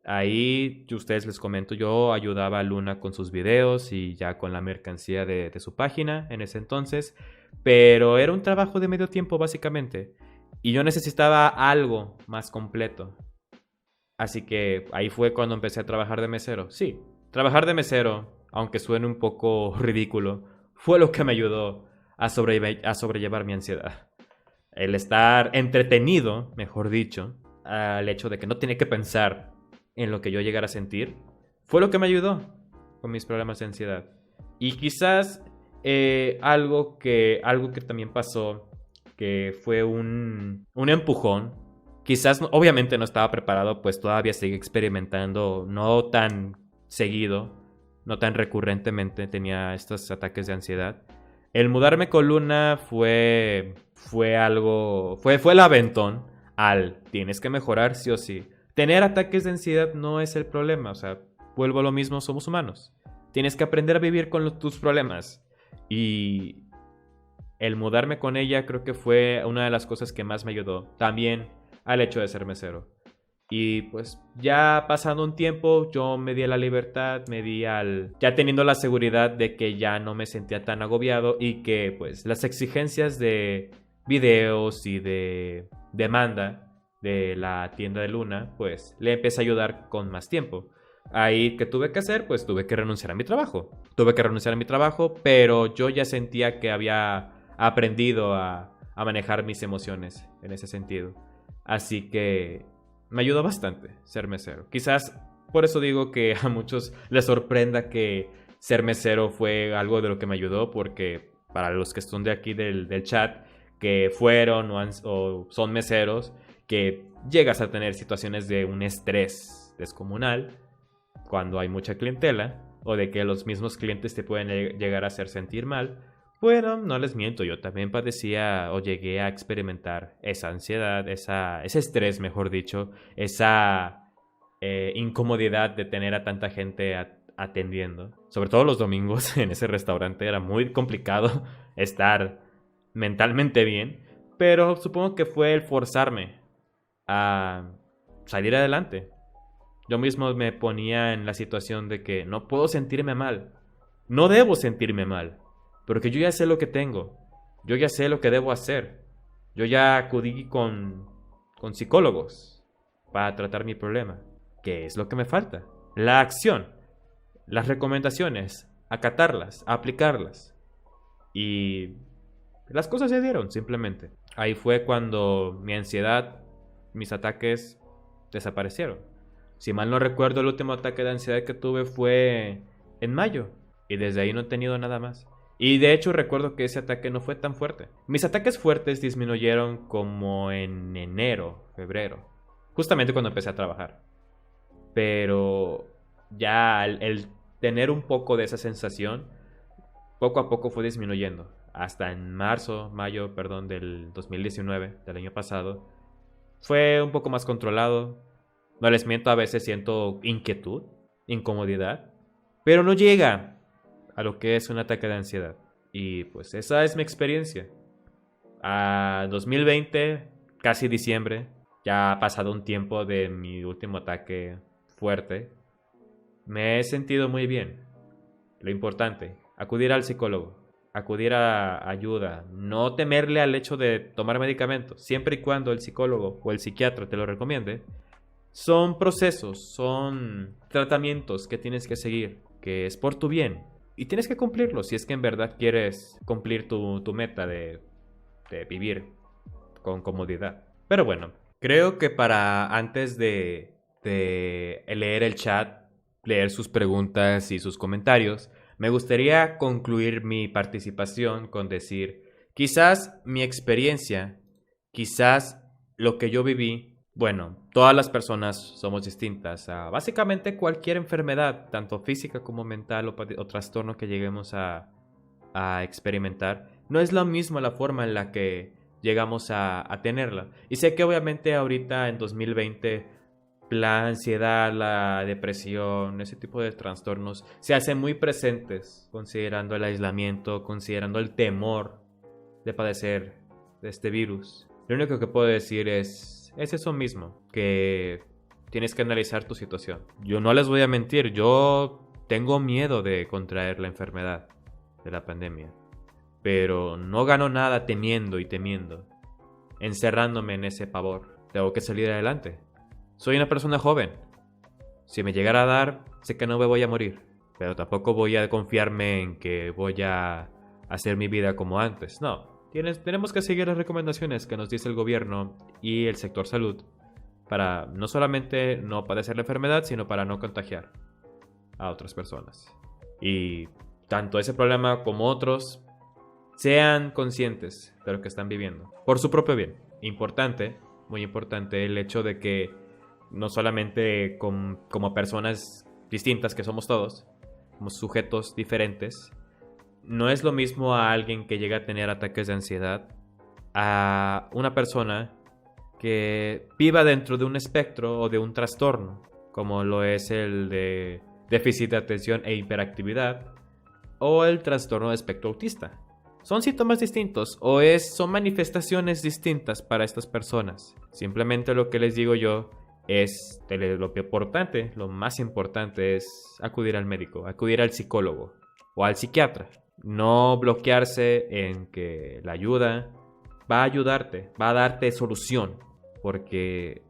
Ahí, ustedes les comento, yo ayudaba a Luna con sus videos y ya con la mercancía de su página en ese entonces, pero era un trabajo de medio tiempo básicamente y yo necesitaba algo más completo. Así que ahí fue cuando empecé a trabajar de mesero. Sí, trabajar de mesero, aunque suene un poco ridículo, fue lo que me ayudó a sobrellevar mi ansiedad. El estar entretenido, mejor dicho, al hecho de que no tenía que pensar en lo que yo llegara a sentir, fue lo que me ayudó con mis problemas de ansiedad. Y quizás algo que también pasó, que fue un empujón. Quizás, obviamente no estaba preparado, pues todavía seguí experimentando, no tan seguido, no tan recurrentemente tenía estos ataques de ansiedad. El mudarme con Luna fue algo, fue el aventón tienes que mejorar sí o sí. Tener ataques de ansiedad no es el problema, o sea, vuelvo a lo mismo, somos humanos. Tienes que aprender a vivir con tus problemas. Y el mudarme con ella creo que fue una de las cosas que más me ayudó. También al hecho de ser mesero. Y pues ya pasando un tiempo yo me di a la libertad, ya teniendo la seguridad de que ya no me sentía tan agobiado y que pues las exigencias de videos y de demanda de la tienda de Luna pues le empecé a ayudar con más tiempo. Ahí, ¿qué tuve que hacer? Pues tuve que renunciar a mi trabajo. Tuve que renunciar a mi trabajo, pero yo ya sentía que había aprendido a manejar mis emociones en ese sentido. Así que me ayudó bastante ser mesero. Quizás por eso digo que a muchos les sorprenda que ser mesero fue algo de lo que me ayudó, porque para los que son de aquí del chat, que fueron o son meseros, que llegas a tener situaciones de un estrés descomunal cuando hay mucha clientela, o de que los mismos clientes te pueden llegar a hacer sentir mal. Bueno, no les miento, yo también padecía o llegué a experimentar esa ansiedad, ese estrés, mejor dicho, esa incomodidad de tener a tanta gente atendiendo. Sobre todo los domingos en ese restaurante era muy complicado estar mentalmente bien, pero supongo que fue el forzarme a salir adelante. Yo mismo me ponía en la situación de que no puedo sentirme mal, no debo sentirme mal. Porque yo ya sé lo que tengo. Yo ya sé lo que debo hacer. Yo ya acudí con psicólogos para tratar mi problema. ¿Qué es lo que me falta? La acción. Las recomendaciones. Acatarlas. Aplicarlas. Y las cosas se dieron, simplemente. Ahí fue cuando mi ansiedad, mis ataques desaparecieron. Si mal no recuerdo, el último ataque de ansiedad que tuve fue en mayo. Y desde ahí no he tenido nada más. Y de hecho recuerdo que ese ataque no fue tan fuerte. Mis ataques fuertes disminuyeron como en enero, febrero, justamente cuando empecé a trabajar. Pero ya el tener un poco de esa sensación, poco a poco fue disminuyendo. Hasta en mayo, perdón, del 2019, del año pasado, fue un poco más controlado. No les miento, a veces siento inquietud, incomodidad, pero no llega a lo que es un ataque de ansiedad. Y pues esa es mi experiencia. A 2020, casi diciembre, ya ha pasado un tiempo de mi último ataque fuerte. Me he sentido muy bien. Lo importante, acudir al psicólogo, acudir a ayuda, no temerle al hecho de tomar medicamentos, siempre y cuando el psicólogo o el psiquiatra te lo recomiende. Son procesos, son tratamientos que tienes que seguir, que es por tu bien. Y tienes que cumplirlo si es que en verdad quieres cumplir tu meta de vivir con comodidad. Pero bueno, creo que para antes de leer el chat, leer sus preguntas y sus comentarios, me gustaría concluir mi participación con decir, quizás mi experiencia, quizás lo que yo viví, bueno, todas las personas somos distintas a básicamente cualquier enfermedad, tanto física como mental o trastorno que lleguemos a experimentar. No es lo mismo la forma en la que llegamos a tenerla. Y sé que obviamente ahorita en 2020 la ansiedad, la depresión, ese tipo de trastornos se hacen muy presentes considerando el aislamiento, considerando el temor de padecer de este virus. Lo único que puedo decir es eso mismo, que tienes que analizar tu situación. Yo no les voy a mentir, yo tengo miedo de contraer la enfermedad de la pandemia, pero no gano nada temiendo y temiendo, encerrándome en ese pavor. Tengo que salir adelante. Soy una persona joven. Si me llegara a dar, sé que no me voy a morir, pero tampoco voy a confiarme en que voy a hacer mi vida como antes. No, tenemos que seguir las recomendaciones que nos dice el gobierno y el sector salud para no solamente no padecer la enfermedad, sino para no contagiar a otras personas. Y tanto ese problema como otros, sean conscientes de lo que están viviendo, por su propio bien. Importante, muy importante, el hecho de que no solamente como personas distintas que somos todos, como sujetos diferentes, no es lo mismo a alguien que llega a tener ataques de ansiedad a una persona que viva dentro de un espectro o de un trastorno, como lo es el de déficit de atención e hiperactividad o el trastorno de espectro autista. Son síntomas distintos o son manifestaciones distintas para estas personas. Simplemente lo que les digo yo es lo importante, lo más importante es acudir al médico, acudir al psicólogo o al psiquiatra. No bloquearse en que la ayuda va a ayudarte, va a darte solución, porque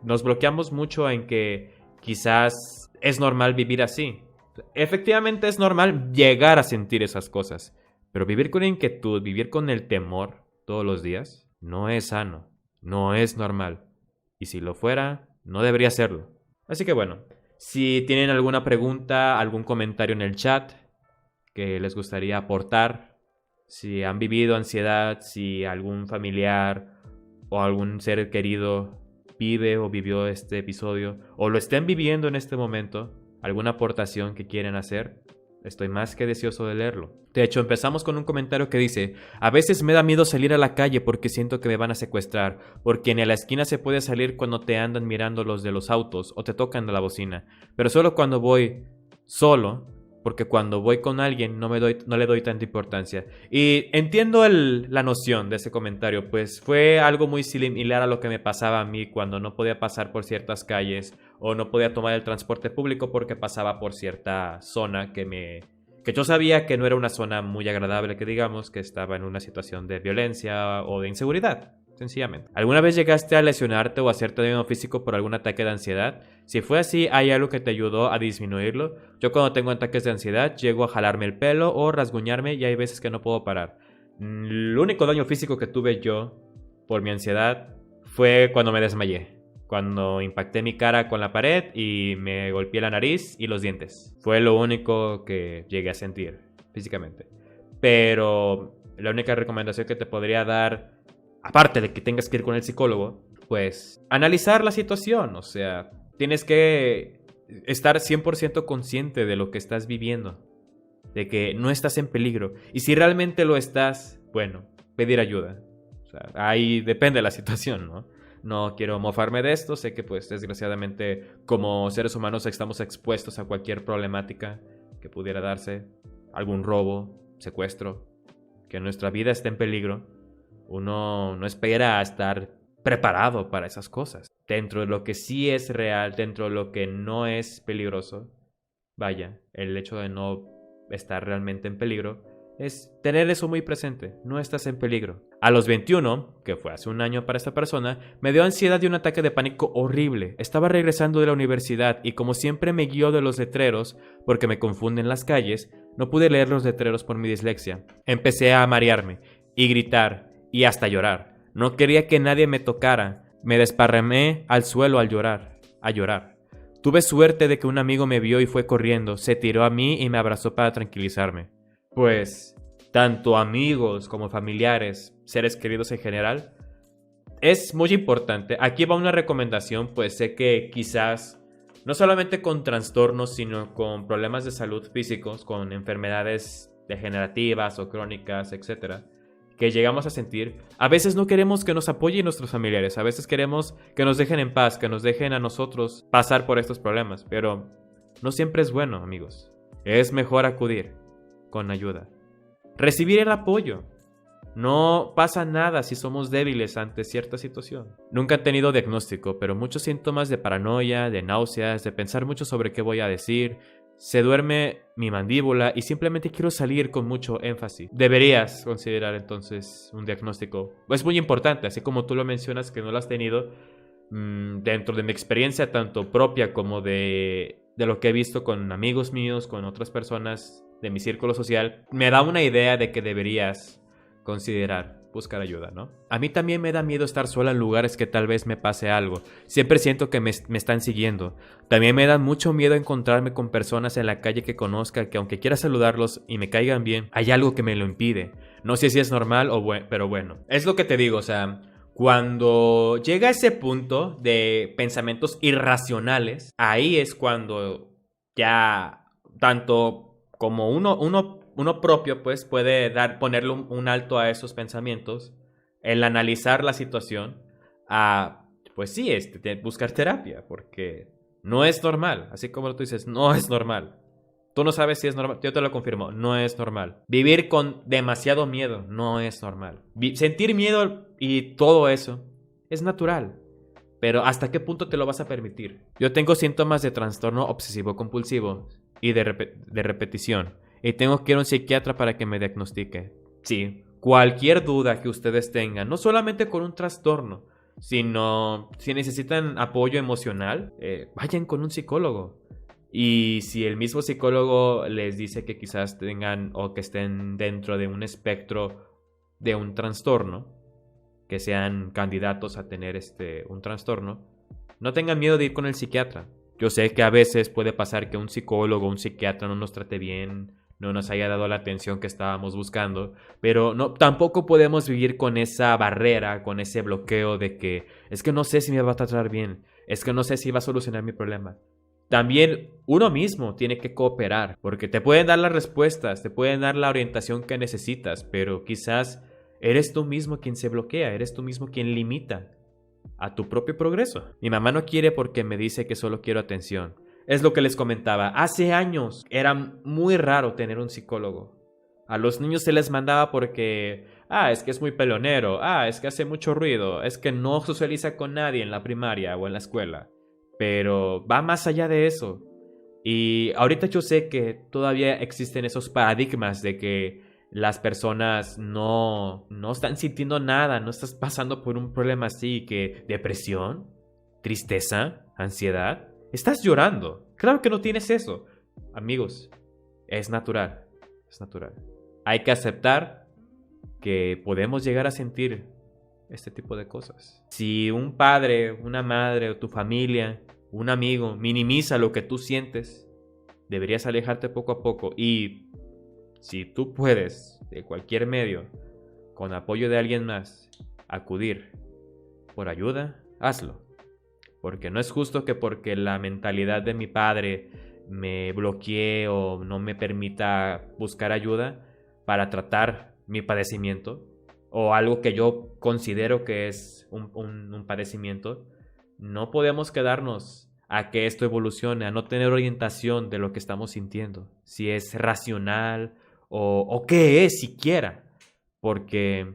nos bloqueamos mucho en que quizás es normal vivir así. Efectivamente es normal llegar a sentir esas cosas, pero vivir con inquietud, vivir con el temor todos los días, no es sano, no es normal. Y si lo fuera, no debería serlo. Así que bueno, si tienen alguna pregunta, algún comentario en el chat que les gustaría aportar, si han vivido ansiedad, si algún familiar o algún ser querido vive o vivió este episodio, o lo estén viviendo en este momento, alguna aportación que quieren hacer, estoy más que deseoso de leerlo. De hecho, empezamos con un comentario que dice: a veces me da miedo salir a la calle porque siento que me van a secuestrar, porque en la esquina se puede salir cuando te andan mirando los de los autos o te tocan de la bocina, pero solo cuando voy solo, porque cuando voy con alguien no le doy tanta importancia. Y entiendo la noción de ese comentario, pues fue algo muy similar a lo que me pasaba a mí cuando no podía pasar por ciertas calles o no podía tomar el transporte público porque pasaba por cierta zona que yo sabía que no era una zona muy agradable, que digamos, que estaba en una situación de violencia o de inseguridad, sencillamente. ¿Alguna vez llegaste a lesionarte o a hacerte daño físico por algún ataque de ansiedad? Si fue así, ¿hay algo que te ayudó a disminuirlo? Yo cuando tengo ataques de ansiedad llego a jalarme el pelo o rasguñarme y hay veces que no puedo parar. El único daño físico que tuve yo por mi ansiedad fue cuando me desmayé. Cuando impacté mi cara con la pared y me golpeé la nariz y los dientes. Fue lo único que llegué a sentir físicamente. Pero la única recomendación que te podría dar, aparte de que tengas que ir con el psicólogo, pues analizar la situación. O sea, tienes que estar 100% consciente de lo que estás viviendo, de que no estás en peligro. Y si realmente lo estás, bueno, pedir ayuda. O sea, ahí depende de la situación, ¿no? No quiero mofarme de esto, sé que pues desgraciadamente como seres humanos estamos expuestos a cualquier problemática que pudiera darse, algún robo, secuestro, que nuestra vida esté en peligro. Uno no espera a estar preparado para esas cosas. Dentro de lo que sí es real, dentro de lo que no es peligroso, vaya, el hecho de no estar realmente en peligro es tener eso muy presente. No estás en peligro. A los 21, que fue hace un año para esta persona, me dio ansiedad y un ataque de pánico horrible. Estaba regresando de la universidad y como siempre me guío de los letreros porque me confunden las calles, no pude leer los letreros por mi dislexia. Empecé a marearme y gritar y hasta llorar. No quería que nadie me tocara. Me desparramé al suelo al llorar, a llorar. Tuve suerte de que un amigo me vio y fue corriendo, se tiró a mí y me abrazó para tranquilizarme. Pues, tanto amigos como familiares, seres queridos en general, es muy importante. Aquí va una recomendación, pues sé que quizás, no solamente con trastornos, sino con problemas de salud físicos, con enfermedades degenerativas o crónicas, etcétera, que llegamos a sentir, a veces no queremos que nos apoyen nuestros familiares, a veces queremos que nos dejen en paz, que nos dejen a nosotros pasar por estos problemas, pero no siempre es bueno, amigos. Es mejor acudir con ayuda. Recibir el apoyo. No pasa nada si somos débiles ante cierta situación. Nunca he tenido diagnóstico, pero muchos síntomas de paranoia, de náuseas, de pensar mucho sobre qué voy a decir. Se duerme mi mandíbula y simplemente quiero salir con mucho énfasis. Deberías considerar entonces un diagnóstico. Es muy importante, así como tú lo mencionas que no lo has tenido. Dentro de mi experiencia, tanto propia como de lo que he visto con amigos míos, con otras personas de mi círculo social, me da una idea de que deberías considerar buscar ayuda, ¿no? A mí también me da miedo estar sola en lugares que tal vez me pase algo. Siempre siento que me están siguiendo. También me da mucho miedo encontrarme con personas en la calle que conozca, que aunque quiera saludarlos y me caigan bien, hay algo que me lo impide. No sé si es normal pero bueno. Es lo que te digo, o sea, cuando llega a ese punto de pensamientos irracionales, ahí es cuando ya tanto como uno propio pues puede ponerle un alto a esos pensamientos, el analizar la situación, pues sí, buscar terapia, porque no es normal, así como tú dices, no es normal. Tú no sabes si es normal, yo te lo confirmo, no es normal. Vivir con demasiado miedo no es normal. Sentir miedo y todo eso es natural. Pero ¿hasta qué punto te lo vas a permitir? Yo tengo síntomas de trastorno obsesivo compulsivo y de repetición. Y tengo que ir a un psiquiatra para que me diagnostique. Sí, cualquier duda que ustedes tengan, no solamente con un trastorno, sino si necesitan apoyo emocional, vayan con un psicólogo. Y si el mismo psicólogo les dice que quizás tengan o que estén dentro de un espectro de un trastorno, que sean candidatos a tener un trastorno, no tengan miedo de ir con el psiquiatra. Yo sé que a veces puede pasar que un psicólogo o un psiquiatra no nos trate bien, no nos haya dado la atención que estábamos buscando, pero no, tampoco podemos vivir con esa barrera, con ese bloqueo de que es que no sé si me va a tratar bien, es que no sé si va a solucionar mi problema. También uno mismo tiene que cooperar, porque te pueden dar las respuestas, te pueden dar la orientación que necesitas, pero quizás eres tú mismo quien se bloquea, eres tú mismo quien limita a tu propio progreso. Mi mamá no quiere porque me dice que solo quiero atención. Es lo que les comentaba. Hace años era muy raro tener un psicólogo. A los niños se les mandaba porque, es que es muy peleonero, es que hace mucho ruido, es que no socializa con nadie en la primaria o en la escuela. Pero va más allá de eso. Y ahorita yo sé que todavía existen esos paradigmas de que las personas no están sintiendo nada, no estás pasando por un problema así, que depresión, tristeza, ansiedad, estás llorando. Claro que no tienes eso. Amigos, es natural, es natural. Hay que aceptar que podemos llegar a sentir este tipo de cosas. Si un padre, una madre o tu familia, un amigo minimiza lo que tú sientes, deberías alejarte poco a poco y Si tú puedes, de cualquier medio, con apoyo de alguien más, acudir por ayuda, hazlo. Porque no es justo que porque la mentalidad de mi padre me bloquee o no me permita buscar ayuda para tratar mi padecimiento o algo que yo considero que es un padecimiento, no podemos quedarnos a que esto evolucione, a no tener orientación de lo que estamos sintiendo, si es racional o qué es siquiera, porque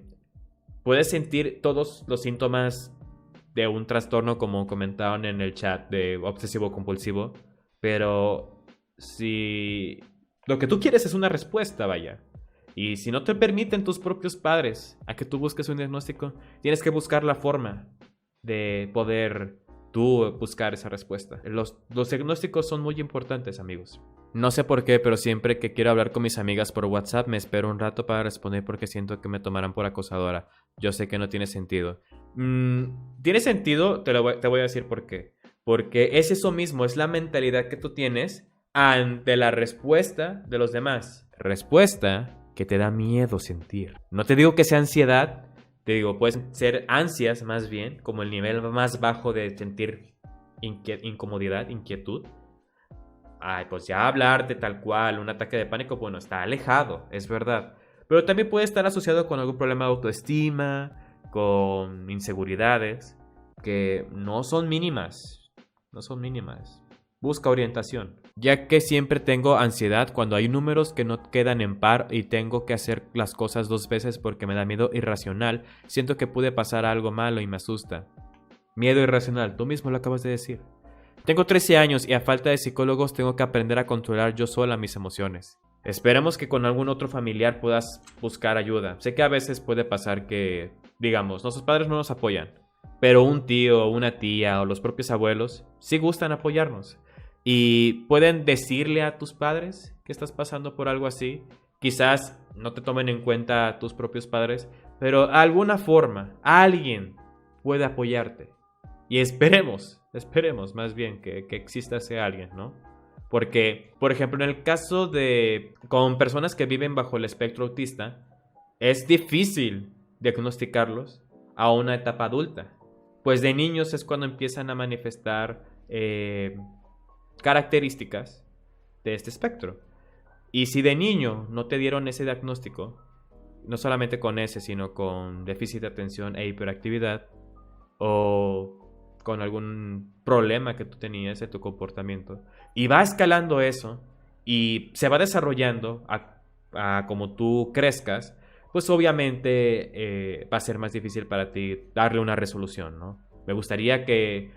puedes sentir todos los síntomas de un trastorno como comentaron en el chat de obsesivo compulsivo, pero si lo que tú quieres es una respuesta, vaya, y si no te permiten tus propios padres a que tú busques un diagnóstico, tienes que buscar la forma de poder tú buscar esa respuesta. Los diagnósticos son muy importantes, amigos. No sé por qué, pero siempre que quiero hablar con mis amigas por WhatsApp me espero un rato para responder porque siento que me tomarán por acosadora. Yo sé que no tiene sentido. Tiene sentido, te voy a decir por qué. Porque es eso mismo, es la mentalidad que tú tienes ante la respuesta de los demás. Respuesta que te da miedo sentir. No te digo que sea ansiedad, te digo, pueden ser ansias más bien, como el nivel más bajo de sentir incomodidad, inquietud. Ay, pues ya hablar de tal cual, un ataque de pánico, bueno, está alejado, es verdad. Pero también puede estar asociado con algún problema de autoestima, con inseguridades, que no son mínimas. No son mínimas. Busca orientación. Ya que siempre tengo ansiedad cuando hay números que no quedan en par y tengo que hacer las cosas dos veces porque me da miedo irracional, siento que puede pasar algo malo y me asusta. Miedo irracional, tú mismo lo acabas de decir. Tengo 13 años y a falta de psicólogos tengo que aprender a controlar yo sola mis emociones. Esperemos que con algún otro familiar puedas buscar ayuda. Sé que a veces puede pasar que, digamos, nuestros padres no nos apoyan, pero un tío, una tía o los propios abuelos sí gustan apoyarnos. Y pueden decirle a tus padres que estás pasando por algo así. Quizás no te tomen en cuenta tus propios padres, pero de alguna forma alguien puede apoyarte. Y esperemos más bien que exista ese alguien, ¿no? Porque, por ejemplo, en el caso de con personas que viven bajo el espectro autista, es difícil diagnosticarlos a una etapa adulta. Pues de niños es cuando empiezan a manifestar características de este espectro. Y si de niño no te dieron ese diagnóstico, no solamente con ese, sino con déficit de atención e hiperactividad, o con algún problema que tú tenías en tu comportamiento, y va escalando eso, y se va desarrollando a como tú crezcas, pues obviamente va a ser más difícil para ti darle una resolución, ¿no? Me gustaría que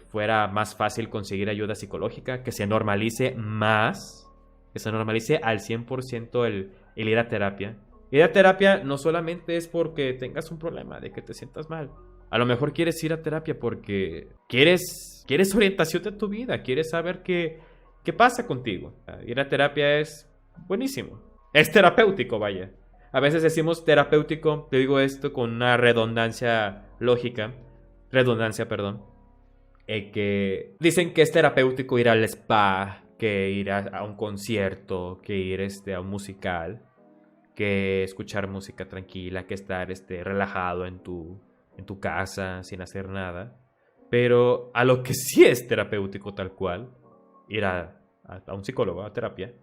fuera más fácil conseguir ayuda psicológica, que se normalice más, que se normalice al 100% el ir a terapia. Ir a terapia no solamente es porque tengas un problema, de que te sientas mal. A lo mejor quieres ir a terapia porque quieres orientación de tu vida, quieres saber qué pasa contigo. Ir a terapia es buenísimo. Es terapéutico, vaya. A veces decimos terapéutico, te digo esto con una redundancia lógica. Redundancia, perdón. Que dicen que es terapéutico ir al spa, que ir a un concierto, que ir a un musical, que escuchar música tranquila, que estar relajado en tu casa sin hacer nada. Pero a lo que sí es terapéutico tal cual, ir a un psicólogo, a terapia,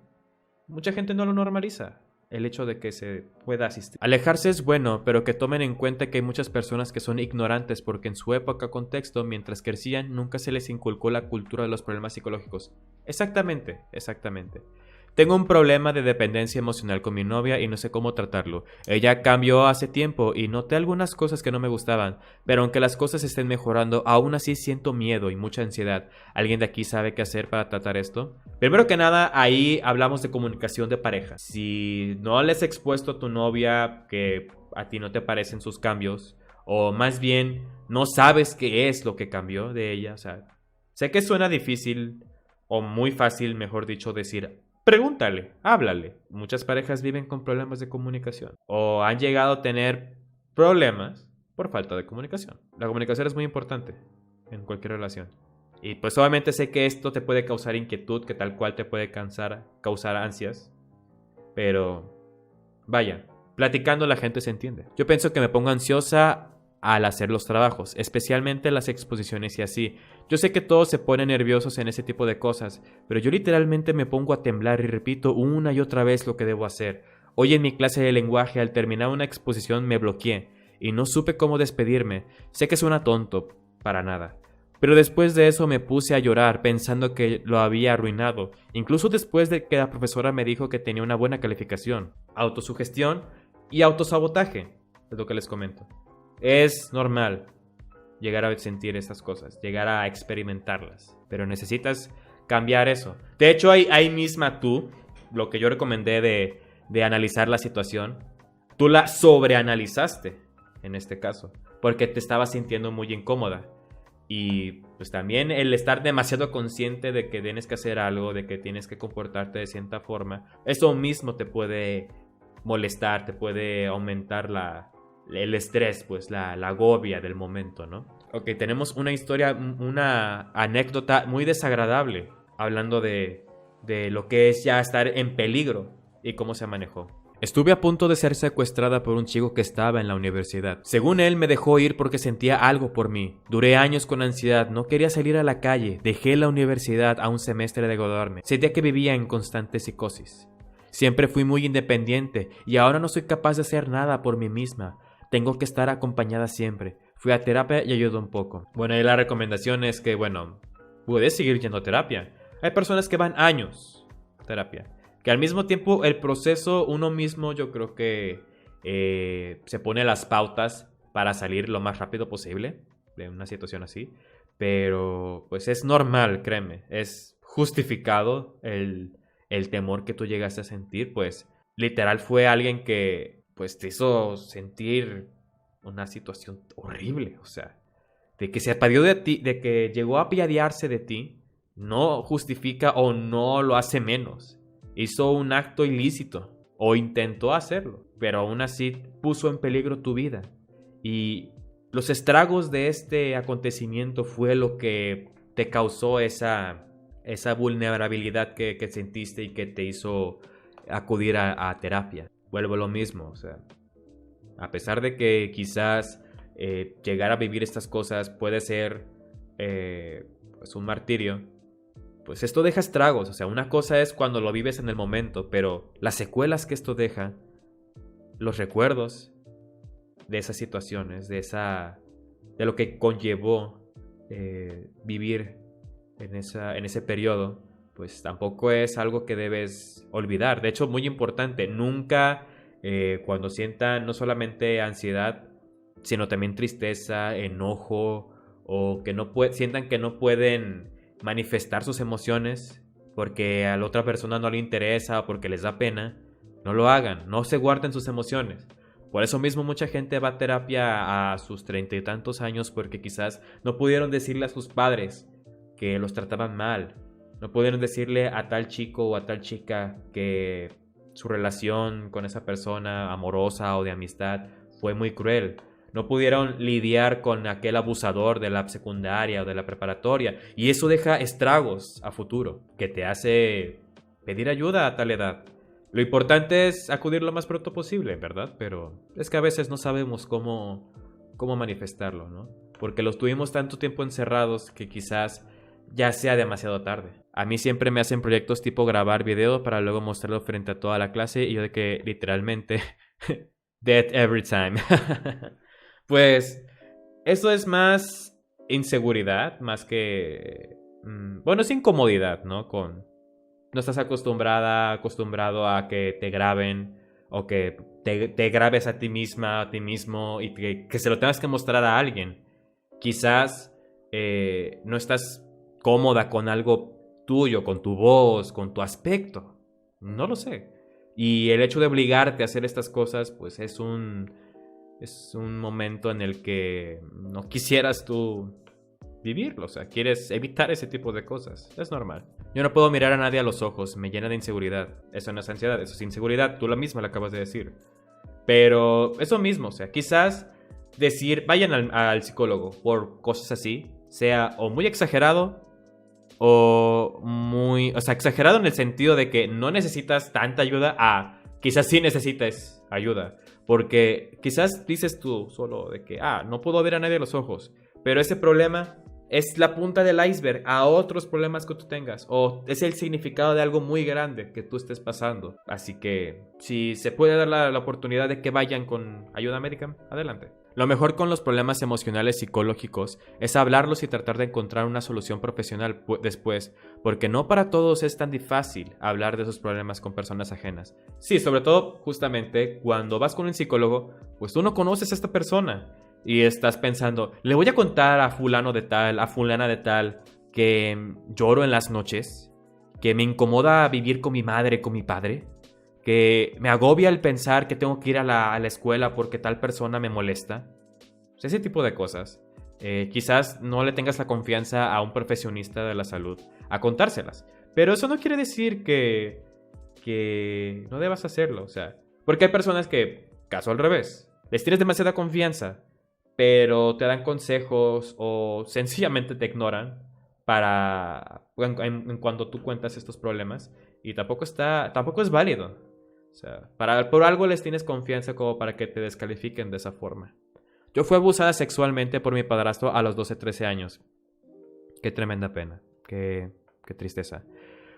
mucha gente no lo normaliza. El hecho de que se pueda asistir. Alejarse es bueno, pero que tomen en cuenta que hay muchas personas que son ignorantes porque en su época contexto, mientras crecían, nunca se les inculcó la cultura de los problemas psicológicos. Exactamente. Tengo un problema de dependencia emocional con mi novia y no sé cómo tratarlo. Ella cambió hace tiempo y noté algunas cosas que no me gustaban, pero aunque las cosas estén mejorando, aún así siento miedo y mucha ansiedad. ¿Alguien de aquí sabe qué hacer para tratar esto? Primero que nada, ahí hablamos de comunicación de pareja. Si no le has expuesto a tu novia que a ti no te parecen sus cambios, o más bien no sabes qué es lo que cambió de ella, o sea, sé que suena difícil o muy fácil, mejor dicho, decir pregúntale, háblale. Muchas parejas viven con problemas de comunicación o han llegado a tener problemas por falta de comunicación. La comunicación es muy importante en cualquier relación. Y pues obviamente sé que esto te puede causar inquietud, que tal cual te puede causar ansias. Pero, vaya, platicando la gente se entiende. Yo pienso que me pongo ansiosa al hacer los trabajos, especialmente las exposiciones y así. Yo sé que todos se ponen nerviosos en ese tipo de cosas, pero yo literalmente me pongo a temblar y repito una y otra vez lo que debo hacer. Hoy en mi clase de lenguaje, al terminar una exposición, me bloqueé y no supe cómo despedirme. Sé que suena tonto, para nada. Pero después de eso me puse a llorar pensando que lo había arruinado, incluso después de que la profesora me dijo que tenía una buena calificación. Autosugestión y autosabotaje, es lo que les comento. Es normal llegar a sentir esas cosas, llegar a experimentarlas, pero necesitas cambiar eso. De hecho, ahí misma tú, lo que yo recomendé de analizar la situación, tú la sobreanalizaste en este caso, porque te estabas sintiendo muy incómoda. Y pues también el estar demasiado consciente de que tienes que hacer algo, de que tienes que comportarte de cierta forma, eso mismo te puede molestar, te puede aumentar el estrés, pues la agobia del momento, ¿no? Ok, tenemos una historia, una anécdota muy desagradable, hablando de lo que es ya estar en peligro y cómo se manejó. Estuve a punto de ser secuestrada por un chico que estaba en la universidad. Según él, me dejó ir porque sentía algo por mí. Duré años con ansiedad, no quería salir a la calle, dejé la universidad a un semestre de graduarme. Sentía que vivía en constante psicosis. Siempre fui muy independiente y ahora no soy capaz de hacer nada por mí misma. Tengo que estar acompañada siempre. Fui a terapia y ayudó un poco. Bueno, y la recomendación es que, puedes seguir yendo a terapia. Hay personas que van años a terapia. Que al mismo tiempo el proceso uno mismo yo creo que se pone las pautas para salir lo más rápido posible de una situación así. Pero pues es normal, créeme. Es justificado el temor que tú llegaste a sentir. Pues literal fue alguien que pues te hizo sentir una situación horrible. O sea, de que se apiadió de ti, de que llegó a apiadearse de ti, no justifica o no lo hace menos. Hizo un acto ilícito o intentó hacerlo, pero aún así puso en peligro tu vida. Y los estragos de este acontecimiento fue lo que te causó esa vulnerabilidad que sentiste y que te hizo acudir a terapia. Vuelvo a lo mismo, o sea, a pesar de que quizás llegar a vivir estas cosas puede ser pues un martirio, pues esto deja estragos. O sea, una cosa es cuando lo vives en el momento, pero las secuelas que esto deja, los recuerdos de esas situaciones, de lo que conllevó vivir en ese periodo, pues tampoco es algo que debes olvidar. De hecho, muy importante, nunca cuando sientan no solamente ansiedad, sino también tristeza, enojo, o que sientan que no pueden manifestar sus emociones porque a la otra persona no le interesa o porque les da pena, no lo hagan, no se guarden sus emociones. Por eso mismo mucha gente va a terapia a sus 30 y tantos años porque quizás no pudieron decirle a sus padres que los trataban mal, no pudieron decirle a tal chico o a tal chica que su relación con esa persona amorosa o de amistad fue muy cruel. No pudieron lidiar con aquel abusador de la secundaria o de la preparatoria. Y eso deja estragos a futuro, que te hace pedir ayuda a tal edad. Lo importante es acudir lo más pronto posible, ¿verdad? Pero es que a veces no sabemos cómo manifestarlo, ¿no? Porque los tuvimos tanto tiempo encerrados que quizás ya sea demasiado tarde. A mí siempre me hacen proyectos tipo grabar video para luego mostrarlo frente a toda la clase y yo de que literalmente dead every time. Pues eso es más inseguridad, más que... es incomodidad, ¿no? No estás acostumbrado a que te graben o que te grabes a ti misma, a ti mismo y que se lo tengas que mostrar a alguien. Quizás no estás cómoda con algo tuyo, con tu voz, con tu aspecto. No lo sé. Y el hecho de obligarte a hacer estas cosas, pues es un momento en el que no quisieras tú vivirlo. O sea, quieres evitar ese tipo de cosas. Es normal. Yo no puedo mirar a nadie a los ojos. Me llena de inseguridad. Eso no es ansiedad, eso es inseguridad. Tú la misma lo acabas de decir. Pero eso mismo, o sea, quizás decir, vayan al psicólogo por cosas así, sea o muy exagerado o muy... O sea, exagerado en el sentido de que no necesitas tanta ayuda a quizás sí necesites ayuda. Porque quizás dices tú solo de que, no puedo ver a nadie a los ojos. Pero ese problema es la punta del iceberg a otros problemas que tú tengas. O es el significado de algo muy grande que tú estés pasando. Así que si se puede dar la oportunidad de que vayan con ayuda médica, adelante. Lo mejor con los problemas emocionales psicológicos es hablarlos y tratar de encontrar una solución profesional después, porque no para todos es tan fácil hablar de esos problemas con personas ajenas. Sí, sobre todo justamente cuando vas con un psicólogo, pues tú no conoces a esta persona y estás pensando, le voy a contar a fulano de tal, a fulana de tal, que lloro en las noches, que me incomoda vivir con mi madre, con mi padre, que me agobia el pensar que tengo que ir a la escuela porque tal persona me molesta. Ese tipo de cosas. Quizás no le tengas la confianza a un profesionista de la salud a contárselas. Pero eso no quiere decir que no debas hacerlo. O sea, porque hay personas que, caso al revés, les tienes demasiada confianza, pero te dan consejos o sencillamente te ignoran en cuando tú cuentas estos problemas. Y tampoco es válido. O sea, por algo les tienes confianza como para que te descalifiquen de esa forma. Yo fui abusada sexualmente por mi padrastro a los 12, 13 años. Qué tremenda pena. Qué tristeza.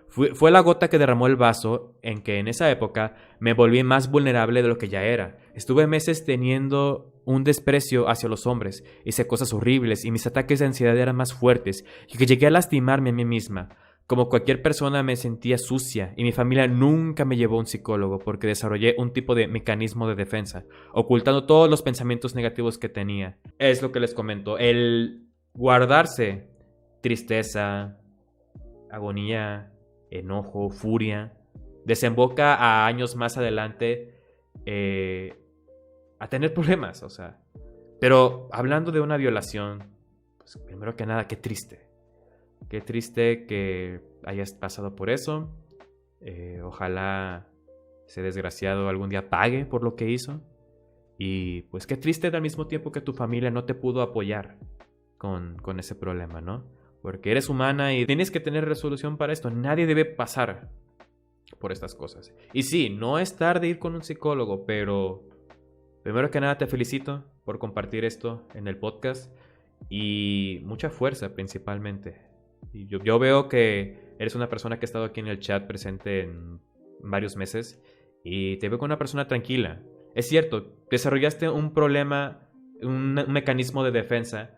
Fue la gota que derramó el vaso en que en esa época me volví más vulnerable de lo que ya era. Estuve meses teniendo un desprecio hacia los hombres. Hice cosas horribles y mis ataques de ansiedad eran más fuertes y que llegué a lastimarme a mí misma. Como cualquier persona me sentía sucia y mi familia nunca me llevó a un psicólogo porque desarrollé un tipo de mecanismo de defensa, ocultando todos los pensamientos negativos que tenía. Es lo que les comento, el guardarse tristeza, agonía, enojo, furia, desemboca a años más adelante a tener problemas, o sea. Pero hablando de una violación, pues primero que nada, qué triste. Qué triste que hayas pasado por eso. Ojalá ese desgraciado algún día pague por lo que hizo. Y pues qué triste al mismo tiempo que tu familia no te pudo apoyar con ese problema, ¿no? Porque eres humana y tienes que tener resolución para esto. Nadie debe pasar por estas cosas. Y sí, no es tarde ir con un psicólogo, pero primero que nada te felicito por compartir esto en el podcast. Y mucha fuerza principalmente. Y yo veo que eres una persona que ha estado aquí en el chat presente en varios meses y te veo como una persona tranquila. Es cierto, desarrollaste un problema, un mecanismo de defensa,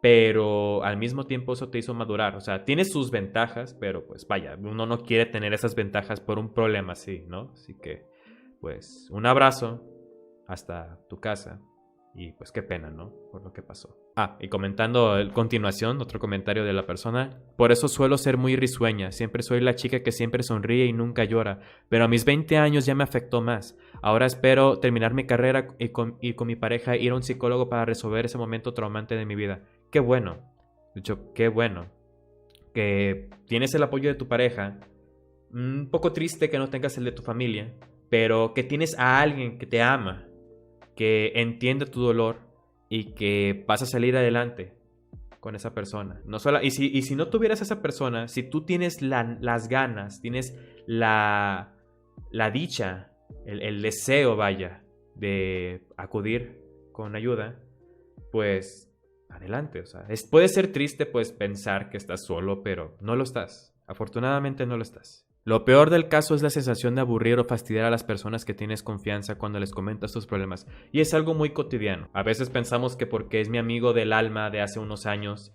pero al mismo tiempo eso te hizo madurar. O sea, tiene sus ventajas, pero pues vaya, uno no quiere tener esas ventajas por un problema así, ¿no? Así que, pues, un abrazo hasta tu casa. Y pues qué pena, ¿no? Por lo que pasó. Y comentando a continuación, otro comentario de la persona. Por eso suelo ser muy risueña. Siempre soy la chica que siempre sonríe y nunca llora. Pero a mis 20 años ya me afectó más. Ahora espero terminar mi carrera y con mi pareja ir a un psicólogo para resolver ese momento traumante de mi vida. Qué bueno. De hecho, qué bueno. Que tienes el apoyo de tu pareja. Un poco triste que no tengas el de tu familia. Pero que tienes a alguien que te ama, que entiende tu dolor y que vas a salir adelante con esa persona. Y si no tuvieras a esa persona, si tú tienes las ganas, tienes la dicha, el deseo, vaya, de acudir con ayuda, pues adelante. O sea, puede ser triste pues pensar que estás solo, pero no lo estás. Afortunadamente no lo estás. Lo peor del caso es la sensación de aburrir o fastidiar a las personas que tienes confianza cuando les comentas tus problemas. Y es algo muy cotidiano. A veces pensamos que porque es mi amigo del alma de hace unos años,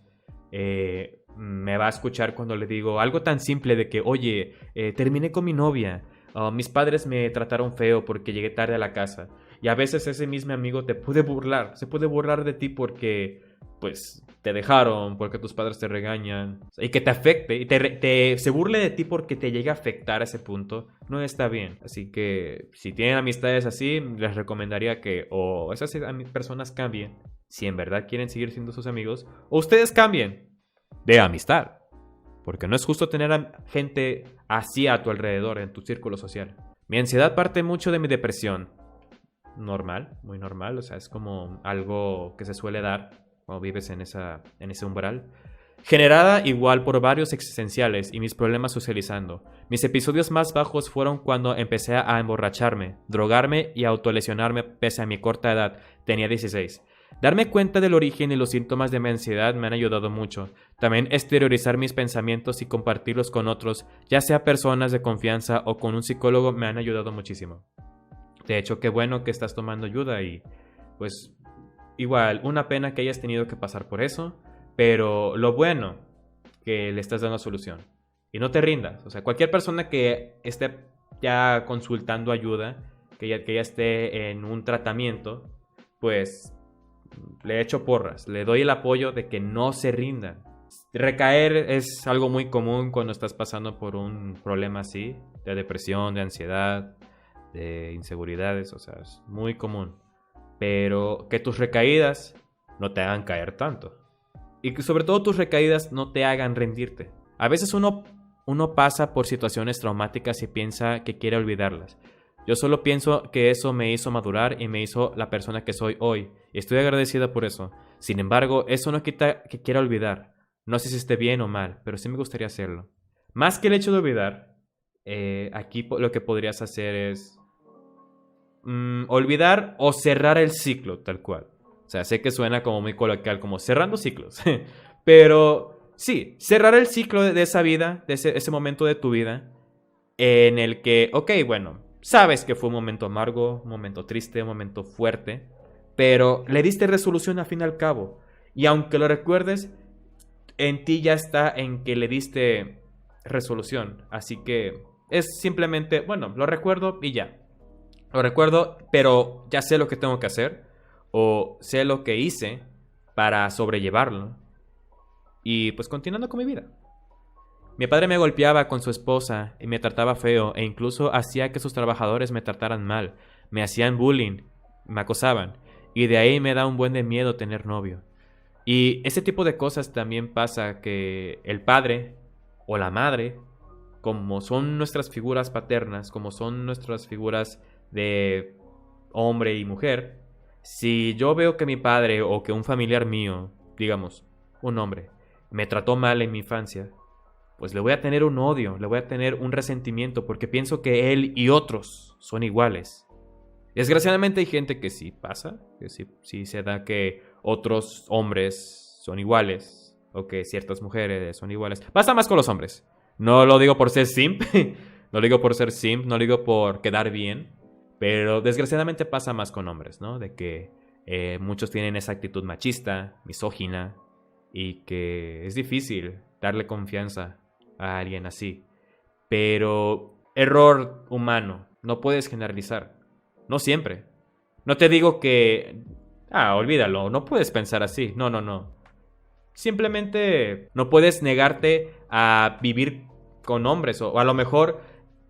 me va a escuchar cuando le digo algo tan simple de que, oye, terminé con mi novia. Mis padres me trataron feo porque llegué tarde a la casa. Y a veces ese mismo amigo te puede burlar. Se puede burlar de ti porque, pues, te dejaron, porque tus padres te regañan. Y que te afecte. Y se burle de ti porque te llega a afectar a ese punto. No está bien. Así que, si tienen amistades así, les recomendaría que o esas personas cambien, si en verdad quieren seguir siendo sus amigos, o ustedes cambien de amistad. Porque no es justo tener gente así a tu alrededor, en tu círculo social. Mi ansiedad parte mucho de mi depresión. Normal, muy normal. O sea, es como algo que se suele dar cuando vives en ese umbral. generada igual por varios existenciales y mis problemas socializando. Mis episodios más bajos fueron cuando empecé a emborracharme, drogarme y autolesionarme pese a mi corta edad, tenía 16. Darme cuenta del origen y los síntomas de mi ansiedad me han ayudado mucho. También exteriorizar mis pensamientos y compartirlos con otros, ya sea personas de confianza o con un psicólogo, me han ayudado muchísimo. De hecho, qué bueno que estás tomando ayuda y pues igual, una pena que hayas tenido que pasar por eso, pero lo bueno que le estás dando solución. Y no te rindas. O sea, cualquier persona que esté ya consultando ayuda, que ya esté en un tratamiento, pues le echo porras. Le doy el apoyo de que no se rindan. Recaer es algo muy común cuando estás pasando por un problema así, de depresión, de ansiedad, de inseguridades. O sea, es muy común. Pero que tus recaídas no te hagan caer tanto. Y que sobre todo tus recaídas no te hagan rendirte. A veces uno pasa por situaciones traumáticas y piensa que quiere olvidarlas. Yo solo pienso que eso me hizo madurar y me hizo la persona que soy hoy. Y estoy agradecida por eso. Sin embargo, eso no quita que quiera olvidar. No sé si esté bien o mal, pero sí me gustaría hacerlo. Más que el hecho de olvidar, aquí lo que podrías hacer es olvidar o cerrar el ciclo, tal cual. O sea, sé que suena como muy coloquial, como cerrando ciclos. Pero sí, cerrar el ciclo de esa vida, de ese momento de tu vida, en el que, ok, bueno, sabes que fue un momento amargo, un momento triste, un momento fuerte, pero le diste resolución al fin y al cabo. Y aunque lo recuerdes, en ti ya está en que le diste resolución. Así que es simplemente, bueno, lo recuerdo y ya. Lo recuerdo, pero ya sé lo que tengo que hacer o sé lo que hice para sobrellevarlo y pues continuando con mi vida. Mi padre me golpeaba con su esposa y me trataba feo e incluso hacía que sus trabajadores me trataran mal, me hacían bullying, me acosaban y de ahí me da un buen de miedo tener novio. Y ese tipo de cosas también pasa que el padre o la madre, como son nuestras figuras paternas, como son nuestras figuras de hombre y mujer, si yo veo que mi padre o que un familiar mío, digamos, un hombre, me trató mal en mi infancia, pues le voy a tener un odio, le voy a tener un resentimiento porque pienso que él y otros son iguales. Desgraciadamente hay gente que sí pasa, que sí se da que otros hombres son iguales o que ciertas mujeres son iguales. Pasa más con los hombres. No lo digo por ser simp, no lo digo por ser simp, no lo digo por quedar bien, pero desgraciadamente pasa más con hombres, ¿no? De que muchos tienen esa actitud machista, misógina y que es difícil darle confianza a alguien así. Pero error humano, no puedes generalizar. No siempre. No te digo que olvídalo, no puedes pensar así. No, no, no. Simplemente no puedes negarte a vivir con hombres o a lo mejor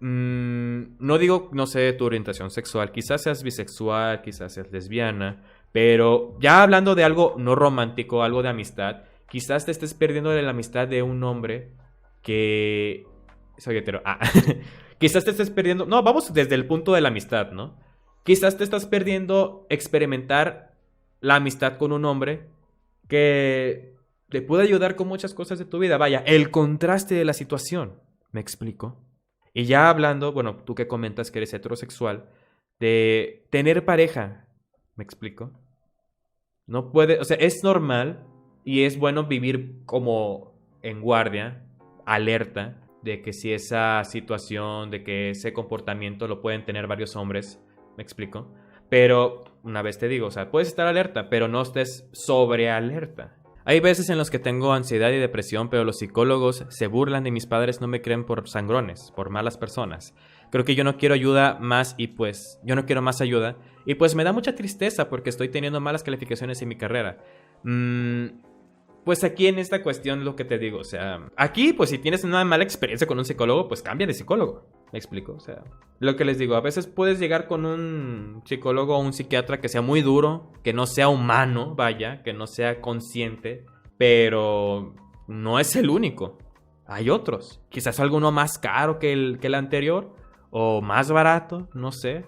no digo, no sé, tu orientación sexual, quizás seas bisexual, quizás seas lesbiana, pero ya hablando de algo no romántico, algo de amistad, quizás te estés perdiendo de la amistad de un hombre que soy hetero. Quizás te estés perdiendo, no, vamos desde el punto de la amistad, ¿no? Quizás te estás perdiendo experimentar la amistad con un hombre que te puede ayudar con muchas cosas de tu vida. Vaya, el contraste de la situación. ¿Me explico? Y ya hablando, bueno, tú que comentas que eres heterosexual, de tener pareja. ¿Me explico? No puede, o sea, es normal y es bueno vivir como en guardia, alerta, de que si esa situación, de que ese comportamiento lo pueden tener varios hombres. ¿Me explico? Pero una vez te digo, o sea, puedes estar alerta, pero no estés sobre alerta. Hay veces en los que tengo ansiedad y depresión, pero los psicólogos se burlan y mis padres no me creen por sangrones, por malas personas. Creo que yo no quiero ayuda más y pues yo no quiero más ayuda. Y pues me da mucha tristeza porque estoy teniendo malas calificaciones en mi carrera. Pues aquí en esta cuestión lo que te digo, o sea, aquí pues si tienes una mala experiencia con un psicólogo, pues cambia de psicólogo. ¿Me explico? O sea, lo que les digo, a veces puedes llegar con un psicólogo o un psiquiatra que sea muy duro, que no sea humano, vaya, que no sea consciente, pero no es el único. Hay otros. Quizás alguno más caro que el anterior o más barato, no sé.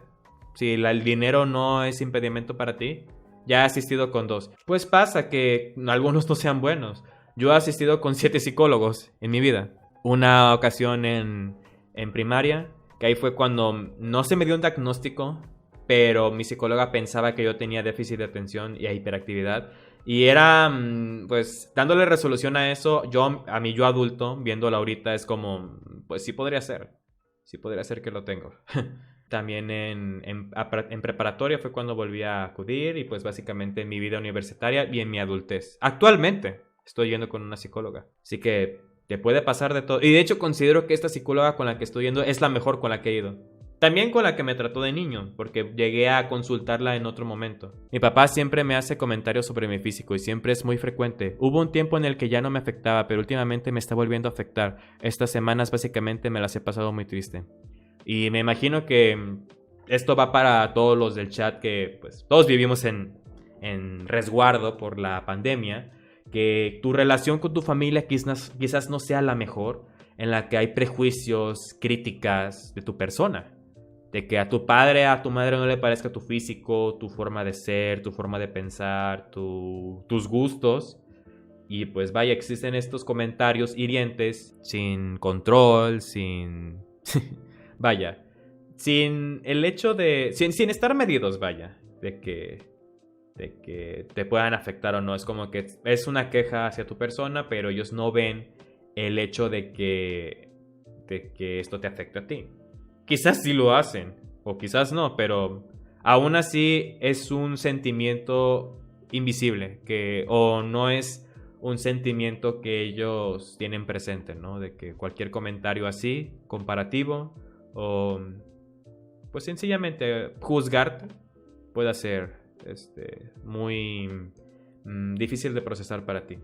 Si el dinero no es impedimento para ti, ya he asistido con dos. Pues pasa que algunos no sean buenos. Yo he asistido con 7 psicólogos en mi vida. Una ocasión en primaria, que ahí fue cuando no se me dio un diagnóstico, pero mi psicóloga pensaba que yo tenía déficit de atención y hiperactividad. Y era, pues, dándole resolución a eso, a mí yo adulto, viéndolo ahorita, es como, pues sí podría ser que lo tengo. También en preparatoria fue cuando volví a acudir y pues básicamente en mi vida universitaria y en mi adultez. Actualmente estoy yendo con una psicóloga, así que te puede pasar de todo. Y de hecho considero que esta psicóloga con la que estoy yendo es la mejor con la que he ido. También con la que me trató de niño, porque llegué a consultarla en otro momento. Mi papá siempre me hace comentarios sobre mi físico y siempre es muy frecuente. Hubo un tiempo en el que ya no me afectaba, pero últimamente me está volviendo a afectar. Estas semanas básicamente me las he pasado muy triste. Y me imagino que esto va para todos los del chat que pues todos vivimos en resguardo por la pandemia, que tu relación con tu familia quizás no sea la mejor, en la que hay prejuicios, críticas de tu persona. De que a tu padre, a tu madre no le parezca tu físico, tu forma de ser, tu forma de pensar, tus gustos. Y pues vaya, existen estos comentarios hirientes, sin control, sin... vaya, sin el hecho de... Sin estar medidos, vaya, de que te puedan afectar o no. Es como que es una queja hacia tu persona, pero ellos no ven el hecho de que esto te afecte a ti. Quizás sí lo hacen, o quizás no, pero aún así es un sentimiento invisible, o no es un sentimiento que ellos tienen presente, ¿no? De que cualquier comentario así, comparativo, o pues sencillamente juzgarte, puede ser muy difícil de procesar para ti.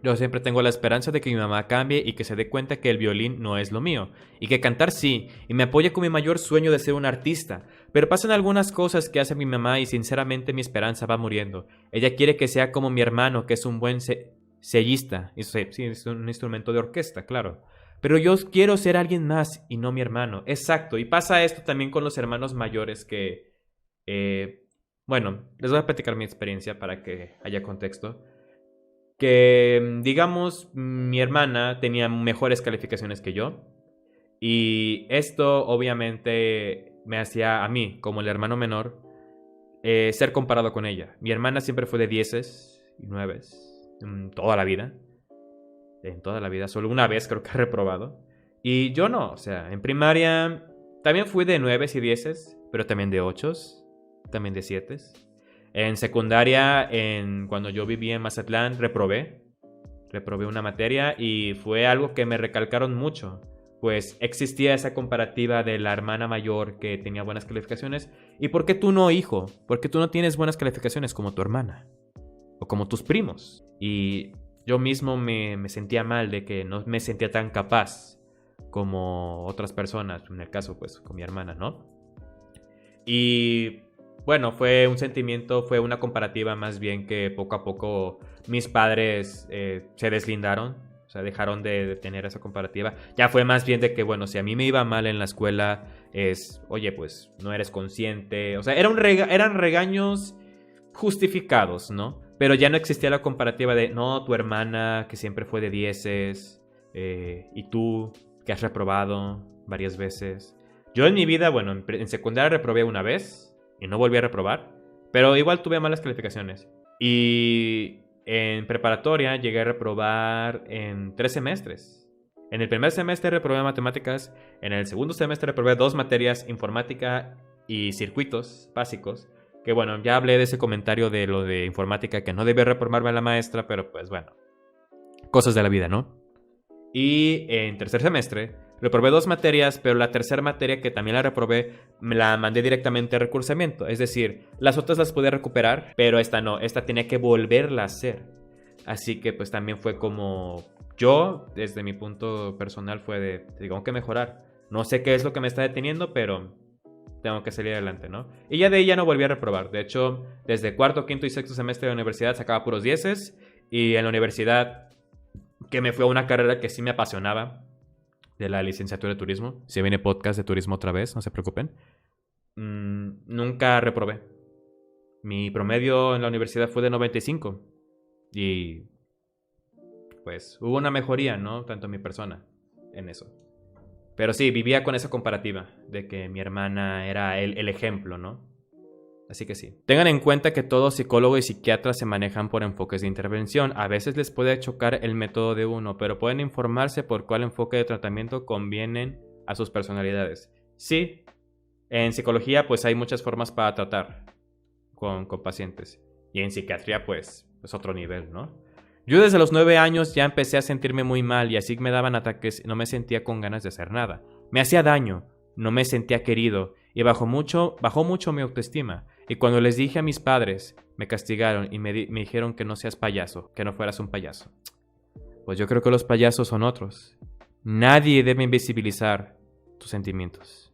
Yo siempre tengo la esperanza de que mi mamá cambie y que se dé cuenta que el violín no es lo mío, y que cantar sí, y me apoye con mi mayor sueño de ser un artista. Pero pasan algunas cosas que hace mi mamá y sinceramente mi esperanza va muriendo. Ella quiere que sea como mi hermano, que es un buen sellista. Sí, es un instrumento de orquesta, claro. Pero yo quiero ser alguien más y no mi hermano. Exacto, y pasa esto también con los hermanos mayores que... bueno, les voy a platicar mi experiencia para que haya contexto. Que, digamos, mi hermana tenía mejores calificaciones que yo. Y esto obviamente me hacía a mí, como el hermano menor, ser comparado con ella. Mi hermana siempre fue de 10 y 9 toda la vida. En toda la vida, solo una vez creo que ha reprobado. Y yo no, o sea, en primaria también fui de 9 y 10, pero también de 8, también de 7. En secundaria, cuando yo vivía en Mazatlán, reprobé una materia y fue algo que me recalcaron mucho, pues existía esa comparativa de la hermana mayor que tenía buenas calificaciones. ¿Y por qué tú no, hijo? ¿Por qué tú no tienes buenas calificaciones como tu hermana? O como tus primos. Y yo mismo me sentía mal de que no me sentía tan capaz como otras personas, en el caso pues con mi hermana, ¿no? Y bueno, fue un sentimiento, fue una comparativa más bien que poco a poco mis padres se deslindaron, o sea, dejaron de tener esa comparativa. Ya fue más bien de que, bueno, si a mí me iba mal en la escuela, oye, pues no eres consciente. O sea, eran regaños justificados, ¿no? Pero ya no existía la comparativa de, no, tu hermana que siempre fue de 10 y tú que has reprobado varias veces. Yo en mi vida, bueno, en secundaria reprobé una vez y no volví a reprobar, pero igual tuve malas calificaciones. Y en preparatoria llegué a reprobar en 3 semestres. En el primer semestre reprobé matemáticas, en el segundo semestre reprobé 2 materias, informática y circuitos básicos. Que bueno, ya hablé de ese comentario de lo de informática, que no debía reprobarme a la maestra, pero pues bueno, cosas de la vida, ¿no? Y en tercer semestre reprobé 2 materias, pero la tercera materia que también la reprobé me la mandé directamente a recursamiento. Es decir, las otras las pude recuperar, pero esta no, esta tenía que volverla a hacer. Así que pues también fue como yo, desde mi punto personal, fue de, tengo que mejorar. No sé qué es lo que me está deteniendo, pero tengo que salir adelante, ¿no? Y ya de ahí ya no volví a reprobar. De hecho, desde cuarto, quinto y sexto semestre de la universidad sacaba puros 10. Y en la universidad, que me fue a una carrera que sí me apasionaba, de la licenciatura de turismo. Si viene podcast de turismo otra vez, no se preocupen. Nunca reprobé. Mi promedio en la universidad fue de 95. Y pues hubo una mejoría, ¿no? Tanto en mi persona, en eso. Pero sí, vivía con esa comparativa de que mi hermana era el ejemplo, ¿no? Así que sí. Tengan en cuenta que todo psicólogo y psiquiatra se manejan por enfoques de intervención. A veces les puede chocar el método de uno, pero pueden informarse por cuál enfoque de tratamiento convienen a sus personalidades. Sí, en psicología pues hay muchas formas para tratar con pacientes. Y en psiquiatría pues es otro nivel, ¿no? Yo desde los 9 años ya empecé a sentirme muy mal y así me daban ataques, no me sentía con ganas de hacer nada. Me hacía daño, no me sentía querido y bajó mucho mi autoestima. Y cuando les dije a mis padres, me castigaron y me dijeron que no seas payaso, que no fueras un payaso. Pues yo creo que los payasos son otros. Nadie debe invisibilizar tus sentimientos.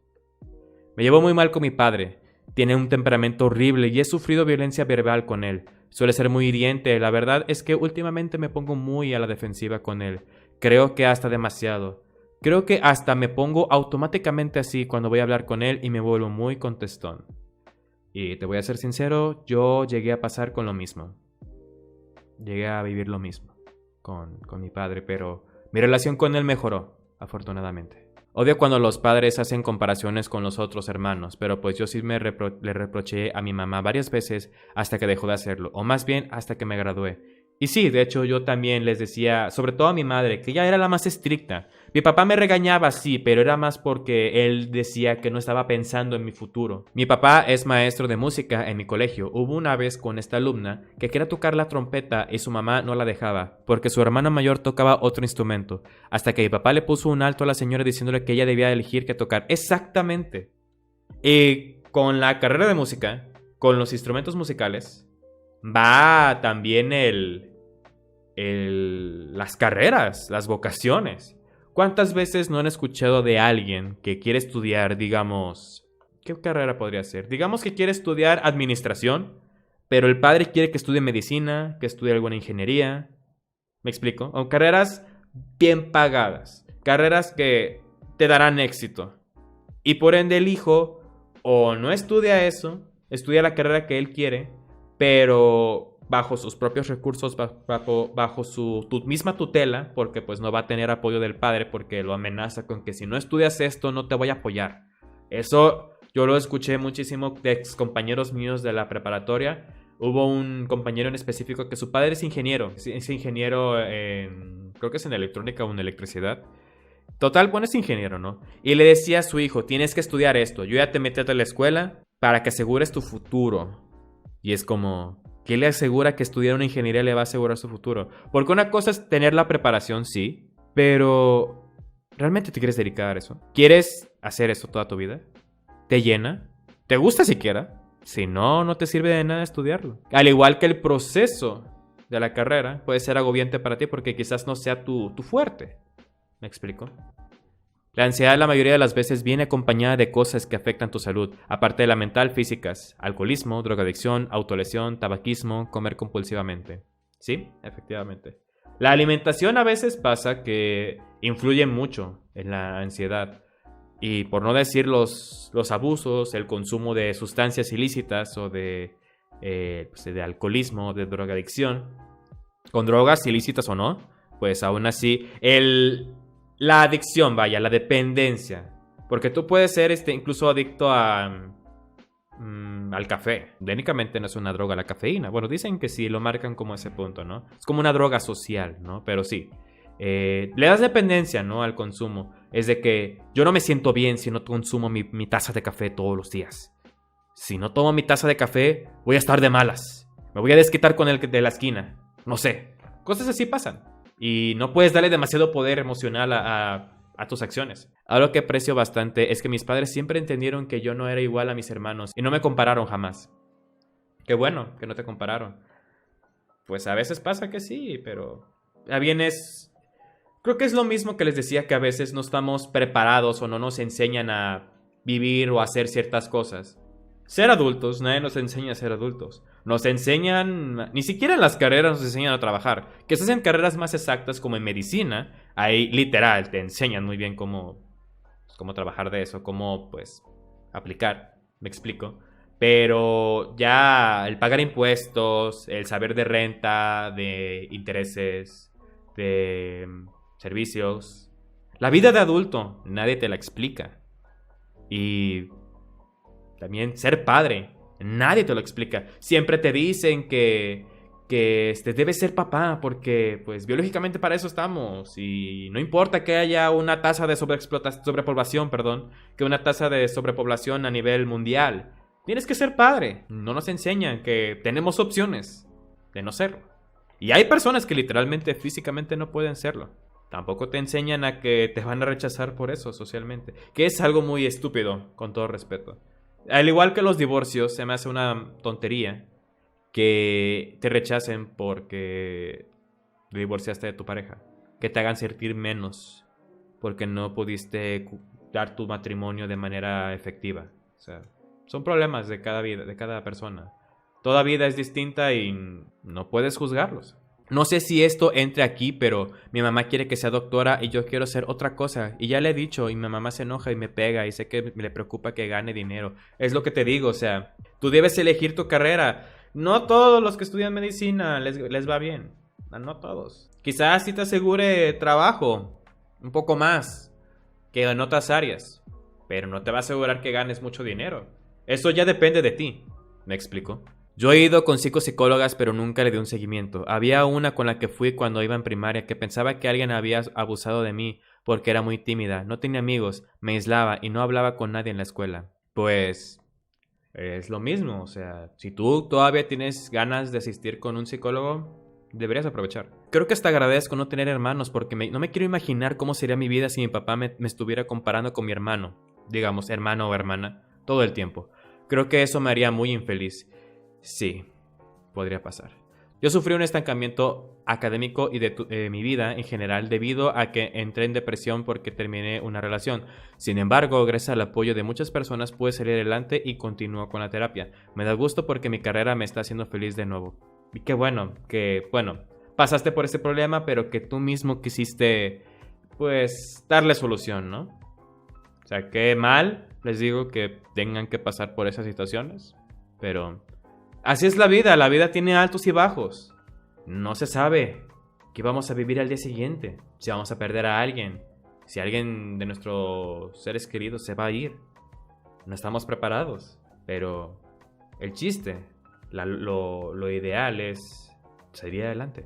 Me llevo muy mal con mi padre. Tiene un temperamento horrible y he sufrido violencia verbal con él. Suele ser muy hiriente. La verdad es que últimamente me pongo muy a la defensiva con él. Creo que hasta demasiado. Creo que hasta me pongo automáticamente así cuando voy a hablar con él y me vuelvo muy contestón. Y te voy a ser sincero, yo llegué a pasar con lo mismo. Llegué a vivir lo mismo con mi padre, pero mi relación con él mejoró, afortunadamente. Odio cuando los padres hacen comparaciones con los otros hermanos, pero pues yo sí le reproché a mi mamá varias veces hasta que dejó de hacerlo, o más bien hasta que me gradué. Y sí, de hecho yo también les decía, sobre todo a mi madre, que ella era la más estricta. Mi papá me regañaba, sí, pero era más porque él decía que no estaba pensando en mi futuro. Mi papá es maestro de música en mi colegio. Hubo una vez con esta alumna que quería tocar la trompeta y su mamá no la dejaba, porque su hermana mayor tocaba otro instrumento, hasta que mi papá le puso un alto a la señora diciéndole que ella debía elegir qué tocar. Exactamente. Y con la carrera de música, con los instrumentos musicales, va también las carreras, las vocaciones. ¿Cuántas veces no han escuchado de alguien que quiere estudiar, digamos, qué carrera podría ser? Digamos que quiere estudiar administración, pero el padre quiere que estudie medicina, que estudie alguna ingeniería. ¿Me explico? O carreras bien pagadas, carreras que te darán éxito. Y por ende el hijo o no estudia eso, estudia la carrera que él quiere, pero bajo sus propios recursos, bajo su misma tutela, porque pues no va a tener apoyo del padre porque lo amenaza con que si no estudias esto no te voy a apoyar. Eso yo lo escuché muchísimo de ex compañeros míos de la preparatoria. Hubo un compañero en específico que su padre es ingeniero, creo que es en electrónica o en electricidad. Total, bueno, es ingeniero, ¿no? Y le decía a su hijo, tienes que estudiar esto, yo ya te metí a la escuela para que asegures tu futuro. Y es como, ¿qué le asegura que estudiar una ingeniería le va a asegurar su futuro? Porque una cosa es tener la preparación, sí, pero ¿realmente te quieres dedicar a eso? ¿Quieres hacer eso toda tu vida? ¿Te llena? ¿Te gusta siquiera? Si no, no te sirve de nada estudiarlo. Al igual que el proceso de la carrera puede ser agobiante para ti porque quizás no sea tu fuerte. ¿Me explico? La ansiedad la mayoría de las veces viene acompañada de cosas que afectan tu salud, aparte de la mental, físicas, alcoholismo, drogadicción, autolesión, tabaquismo, comer compulsivamente. Sí, efectivamente. La alimentación a veces pasa que influye mucho en la ansiedad. Y por no decir los abusos, el consumo de sustancias ilícitas o de alcoholismo, de drogadicción, con drogas ilícitas o no, pues aún así la adicción, vaya, la dependencia. Porque tú puedes ser incluso adicto al café. Técnicamente no es una droga la cafeína. Bueno, dicen que sí, lo marcan como ese punto, ¿no? Es como una droga social, ¿no? Pero sí. Le das dependencia, ¿no? Al consumo. Es de que yo no me siento bien si no consumo mi taza de café todos los días. Si no tomo mi taza de café, voy a estar de malas. Me voy a desquitar con el de la esquina. No sé. Cosas así pasan. Y no puedes darle demasiado poder emocional a tus acciones. Algo que aprecio bastante es que mis padres siempre entendieron que yo no era igual a mis hermanos y no me compararon jamás. Qué bueno que no te compararon. Pues a veces pasa que sí, pero a bien creo que es lo mismo que les decía, que a veces no estamos preparados o no nos enseñan a vivir o a hacer ciertas cosas. Ser adultos, nadie nos enseña a ser adultos. Nos enseñan, ni siquiera en las carreras nos enseñan a trabajar. Que se hacen carreras más exactas como en medicina, ahí literal te enseñan muy bien cómo trabajar de eso, cómo pues aplicar, me explico. Pero ya el pagar impuestos, el saber de renta, de intereses, de servicios. La vida de adulto, nadie te la explica. Y también ser padre, nadie te lo explica. Siempre te dicen que debes ser papá porque, pues, biológicamente para eso estamos. Y no importa que haya una tasa de sobrepoblación, que una tasa de sobrepoblación a nivel mundial. Tienes que ser padre. No nos enseñan que tenemos opciones de no serlo. Y hay personas que literalmente, físicamente no pueden serlo. Tampoco te enseñan a que te van a rechazar por eso socialmente. Que es algo muy estúpido, con todo respeto. Al igual que los divorcios, se me hace una tontería que te rechacen porque te divorciaste de tu pareja. Que te hagan sentir menos porque no pudiste dar tu matrimonio de manera efectiva. O sea, son problemas de cada vida, de cada persona. Toda vida es distinta y no puedes juzgarlos. No sé si esto entre aquí, pero mi mamá quiere que sea doctora y yo quiero ser otra cosa. Y ya le he dicho y mi mamá se enoja y me pega y sé que le preocupa que gane dinero. Es lo que te digo, o sea, tú debes elegir tu carrera. No todos los que estudian medicina les va bien. No todos. Quizás sí te asegure trabajo un poco más que en otras áreas, pero no te va a asegurar que ganes mucho dinero. Eso ya depende de ti. ¿Me explico? Yo he ido con 5 psicólogas, pero nunca le di un seguimiento. Había una con la que fui cuando iba en primaria que pensaba que alguien había abusado de mí porque era muy tímida, no tenía amigos, me aislaba y no hablaba con nadie en la escuela. Pues es lo mismo, o sea, si tú todavía tienes ganas de asistir con un psicólogo, deberías aprovechar. Creo que hasta agradezco no tener hermanos porque no me quiero imaginar cómo sería mi vida si mi papá me estuviera comparando con mi hermano, digamos, hermano o hermana, todo el tiempo. Creo que eso me haría muy infeliz. Sí, podría pasar. Yo sufrí un estancamiento académico y de mi vida en general debido a que entré en depresión porque terminé una relación. Sin embargo, gracias al apoyo de muchas personas pude salir adelante y continúo con la terapia. Me da gusto porque mi carrera me está haciendo feliz de nuevo. Y qué bueno, pasaste por ese problema, pero que tú mismo quisiste, pues, darle solución, ¿no? O sea, qué mal, les digo, que tengan que pasar por esas situaciones, pero así es la vida tiene altos y bajos. No se sabe qué vamos a vivir al día siguiente, si vamos a perder a alguien, si alguien de nuestros seres queridos se va a ir. No estamos preparados, pero el chiste, lo ideal es salir adelante.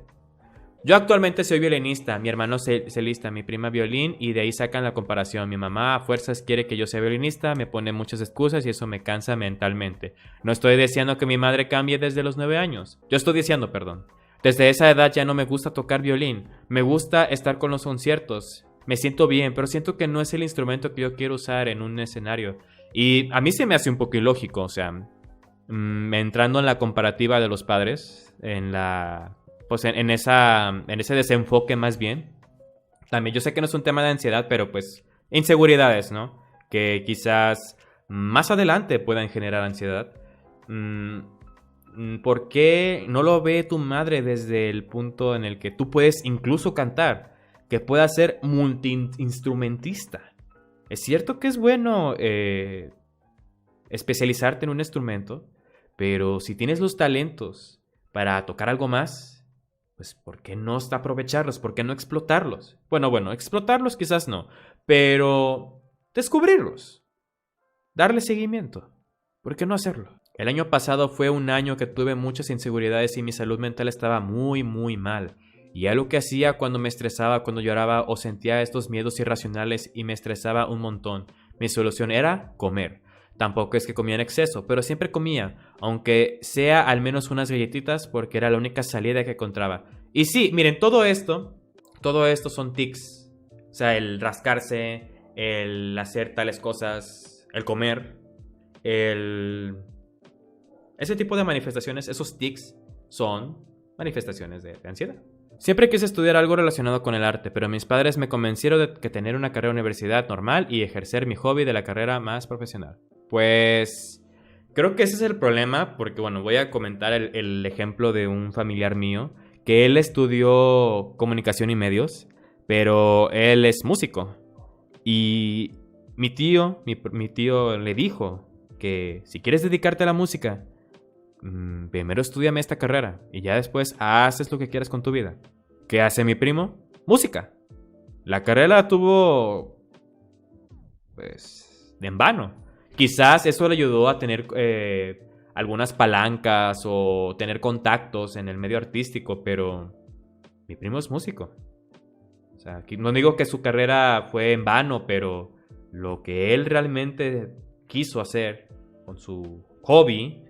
Yo actualmente soy violinista, mi hermano celista, mi prima violín y de ahí sacan la comparación. Mi mamá a fuerzas quiere que yo sea violinista, me pone muchas excusas y eso me cansa mentalmente. No estoy deseando que mi madre cambie desde los 9 años. Yo estoy diciendo, perdón. Desde esa edad ya no me gusta tocar violín. Me gusta estar con los conciertos. Me siento bien, pero siento que no es el instrumento que yo quiero usar en un escenario. Y a mí se me hace un poco ilógico, o sea, entrando en la comparativa de los padres, pues en ese desenfoque más bien. También yo sé que no es un tema de ansiedad, pero pues inseguridades, ¿no? Que quizás más adelante puedan generar ansiedad. ¿Por qué no lo ve tu madre desde el punto en el que tú puedes incluso cantar? Que puedas ser multiinstrumentista. Es cierto que es bueno especializarte en un instrumento, pero si tienes los talentos para tocar algo más, pues ¿por qué no aprovecharlos? ¿Por qué no explotarlos? Bueno, explotarlos quizás no, pero descubrirlos, darle seguimiento. ¿Por qué no hacerlo? El año pasado fue un año que tuve muchas inseguridades y mi salud mental estaba muy, muy mal. Y algo que hacía cuando me estresaba, cuando lloraba o sentía estos miedos irracionales y me estresaba un montón, mi solución era comer. Tampoco es que comía en exceso, pero siempre comía, aunque sea al menos unas galletitas porque era la única salida que encontraba. Y sí, miren, todo esto son tics. O sea, el rascarse, el hacer tales cosas, el comer, ese tipo de manifestaciones, esos tics son manifestaciones de ansiedad. Siempre quise estudiar algo relacionado con el arte, pero mis padres me convencieron de que tener una carrera de universidad normal y ejercer mi hobby de la carrera más profesional. Pues creo que ese es el problema, porque bueno, voy a comentar el ejemplo de un familiar mío, que él estudió comunicación y medios, pero él es músico. Y mi tío le dijo que si quieres dedicarte a la música, primero estúdiame esta carrera y ya después haces lo que quieras con tu vida. ¿Qué hace mi primo? Música. La carrera la tuvo, pues, en vano. Quizás eso le ayudó a tener algunas palancas o tener contactos en el medio artístico, pero mi primo es músico. O sea, no digo que su carrera fue en vano, pero lo que él realmente quiso hacer con su hobby,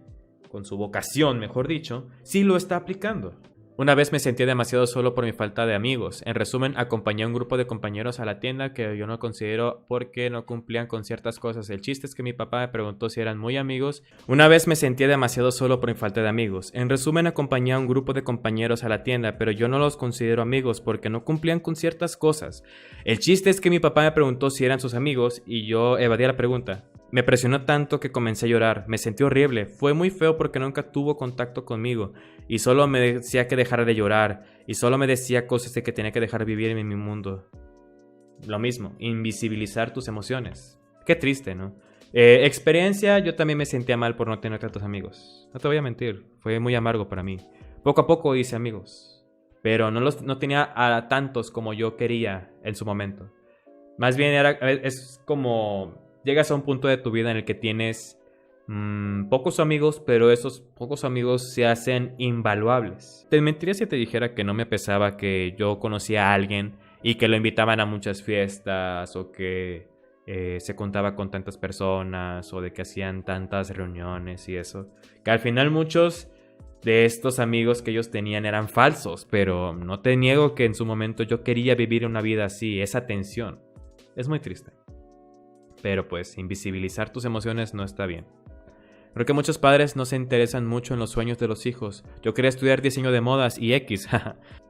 con su vocación, mejor dicho, sí lo está aplicando. Una vez me sentí demasiado solo por mi falta de amigos. En resumen, acompañé a un grupo de compañeros a la tienda que yo no considero porque no cumplían con ciertas cosas. El chiste es que mi papá me preguntó si eran muy amigos. Una vez me sentí demasiado solo por mi falta de amigos. En resumen, acompañé a un grupo de compañeros a la tienda, pero yo no los considero amigos porque no cumplían con ciertas cosas. El chiste es que mi papá me preguntó si eran sus amigos y yo evadí la pregunta. Me presionó tanto que comencé a llorar. Me sentí horrible. Fue muy feo porque nunca tuvo contacto conmigo. Y solo me decía que dejara de llorar. Y solo me decía cosas de que tenía que dejar vivir en mi mundo. Lo mismo, invisibilizar tus emociones. Qué triste, ¿no? Experiencia, yo también me sentía mal por no tener tantos amigos. No te voy a mentir, fue muy amargo para mí. Poco a poco hice amigos. Pero no tenía a tantos como yo quería en su momento. Más bien es como... Llegas a un punto de tu vida en el que tienes pocos amigos, pero esos pocos amigos se hacen invaluables. Te mentiría si te dijera que no me pesaba que yo conocía a alguien y que lo invitaban a muchas fiestas o que se contaba con tantas personas o de que hacían tantas reuniones y eso. Que al final muchos de estos amigos que ellos tenían eran falsos, pero no te niego que en su momento yo quería vivir una vida así, esa tensión. Es muy triste. Pero pues invisibilizar tus emociones no está bien. Creo que muchos padres no se interesan mucho en los sueños de los hijos. Yo quería estudiar diseño de modas y X.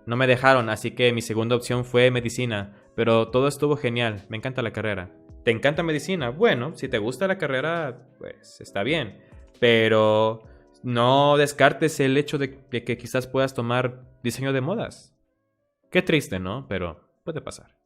No me dejaron, así que mi segunda opción fue medicina. Pero todo estuvo genial, me encanta la carrera. ¿Te encanta medicina? Bueno, si te gusta la carrera, pues está bien. Pero no descartes el hecho de que quizás puedas tomar diseño de modas. Qué triste, ¿no? Pero puede pasar.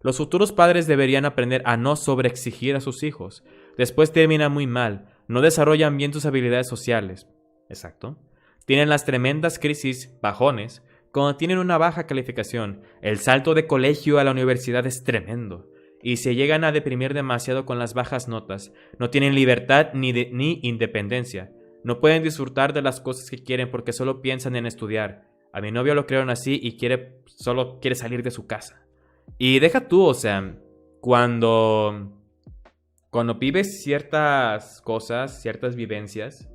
Los futuros padres deberían aprender a no sobreexigir a sus hijos. Después terminan muy mal, no desarrollan bien sus habilidades sociales. Exacto. Tienen las tremendas crisis, bajones, cuando tienen una baja calificación. El salto de colegio a la universidad es tremendo. Y se llegan a deprimir demasiado con las bajas notas. No tienen libertad ni independencia. No pueden disfrutar de las cosas que quieren porque solo piensan en estudiar. A mi novio lo crearon así y solo quiere salir de su casa. Y deja tú, o sea, cuando vives ciertas cosas, ciertas vivencias,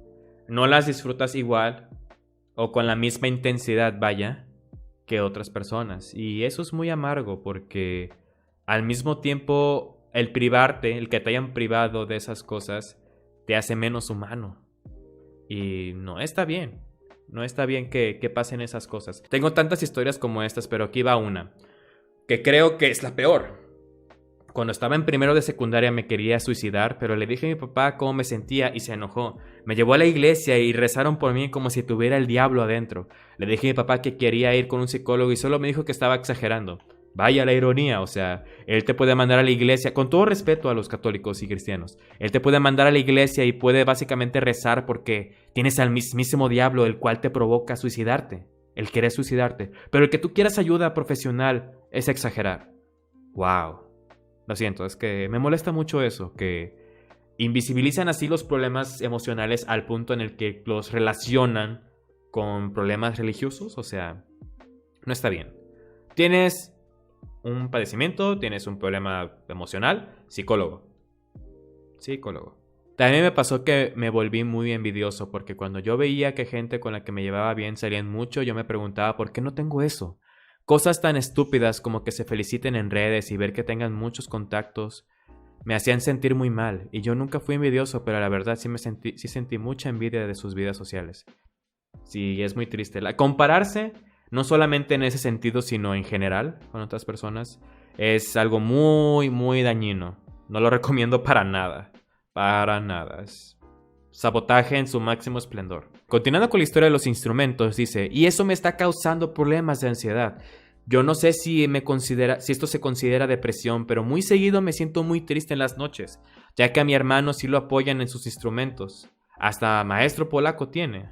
no las disfrutas igual o con la misma intensidad, vaya, que otras personas. Y eso es muy amargo porque al mismo tiempo el que te hayan privado de esas cosas, te hace menos humano. Y no está bien. No está bien que pasen esas cosas. Tengo tantas historias como estas, pero aquí va una que creo que es la peor. Cuando estaba en primero de secundaria me quería suicidar, pero le dije a mi papá cómo me sentía y se enojó. Me llevó a la iglesia y rezaron por mí como si tuviera el diablo adentro. Le dije a mi papá que quería ir con un psicólogo y solo me dijo que estaba exagerando. Vaya la ironía, o sea, él te puede mandar a la iglesia, con todo respeto a los católicos y cristianos, él te puede mandar a la iglesia y puede básicamente rezar porque tienes al mismísimo diablo el cual te provoca suicidarte. El querer suicidarte. Pero el que tú quieras ayuda profesional es exagerar. Wow. Lo siento, es que me molesta mucho eso, que invisibilizan así los problemas emocionales al punto en el que los relacionan con problemas religiosos. O sea, no está bien. Tienes un padecimiento, tienes un problema emocional, psicólogo. También me pasó que me volví muy envidioso porque cuando yo veía que gente con la que me llevaba bien salían mucho, yo me preguntaba ¿por qué no tengo eso? Cosas tan estúpidas como que se feliciten en redes y ver que tengan muchos contactos me hacían sentir muy mal. Y yo nunca fui envidioso, pero la verdad sí sentí mucha envidia de sus vidas sociales. Sí, es muy triste. Compararse, no solamente en ese sentido, sino en general con otras personas, es algo muy, muy dañino. No lo recomiendo para nada. Para nada. Es sabotaje en su máximo esplendor. Continuando con la historia de los instrumentos, dice, y eso me está causando problemas de ansiedad. Yo no sé si esto se considera depresión, pero muy seguido me siento muy triste en las noches, ya que a mi hermano sí lo apoyan en sus instrumentos. Hasta maestro polaco tiene.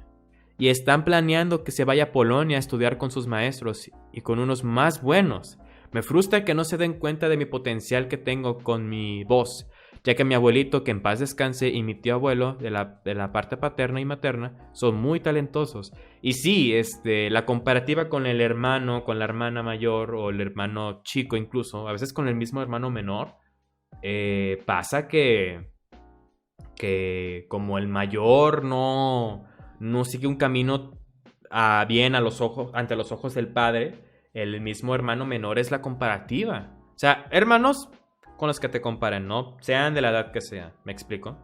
y están planeando que se vaya a Polonia a estudiar con sus maestros y con unos más buenos. Me frustra que no se den cuenta de mi potencial que tengo con mi voz, ya que mi abuelito, que en paz descanse, y mi tío abuelo, de la parte paterna y materna, son muy talentosos. Y sí, la comparativa con el hermano, con la hermana mayor o el hermano chico incluso, a veces con el mismo hermano menor, pasa que como el mayor no sigue un camino bien ante los ojos del padre, el mismo hermano menor es la comparativa. O sea, hermanos con los que te comparen, ¿no? Sean de la edad que sea, ¿me explico?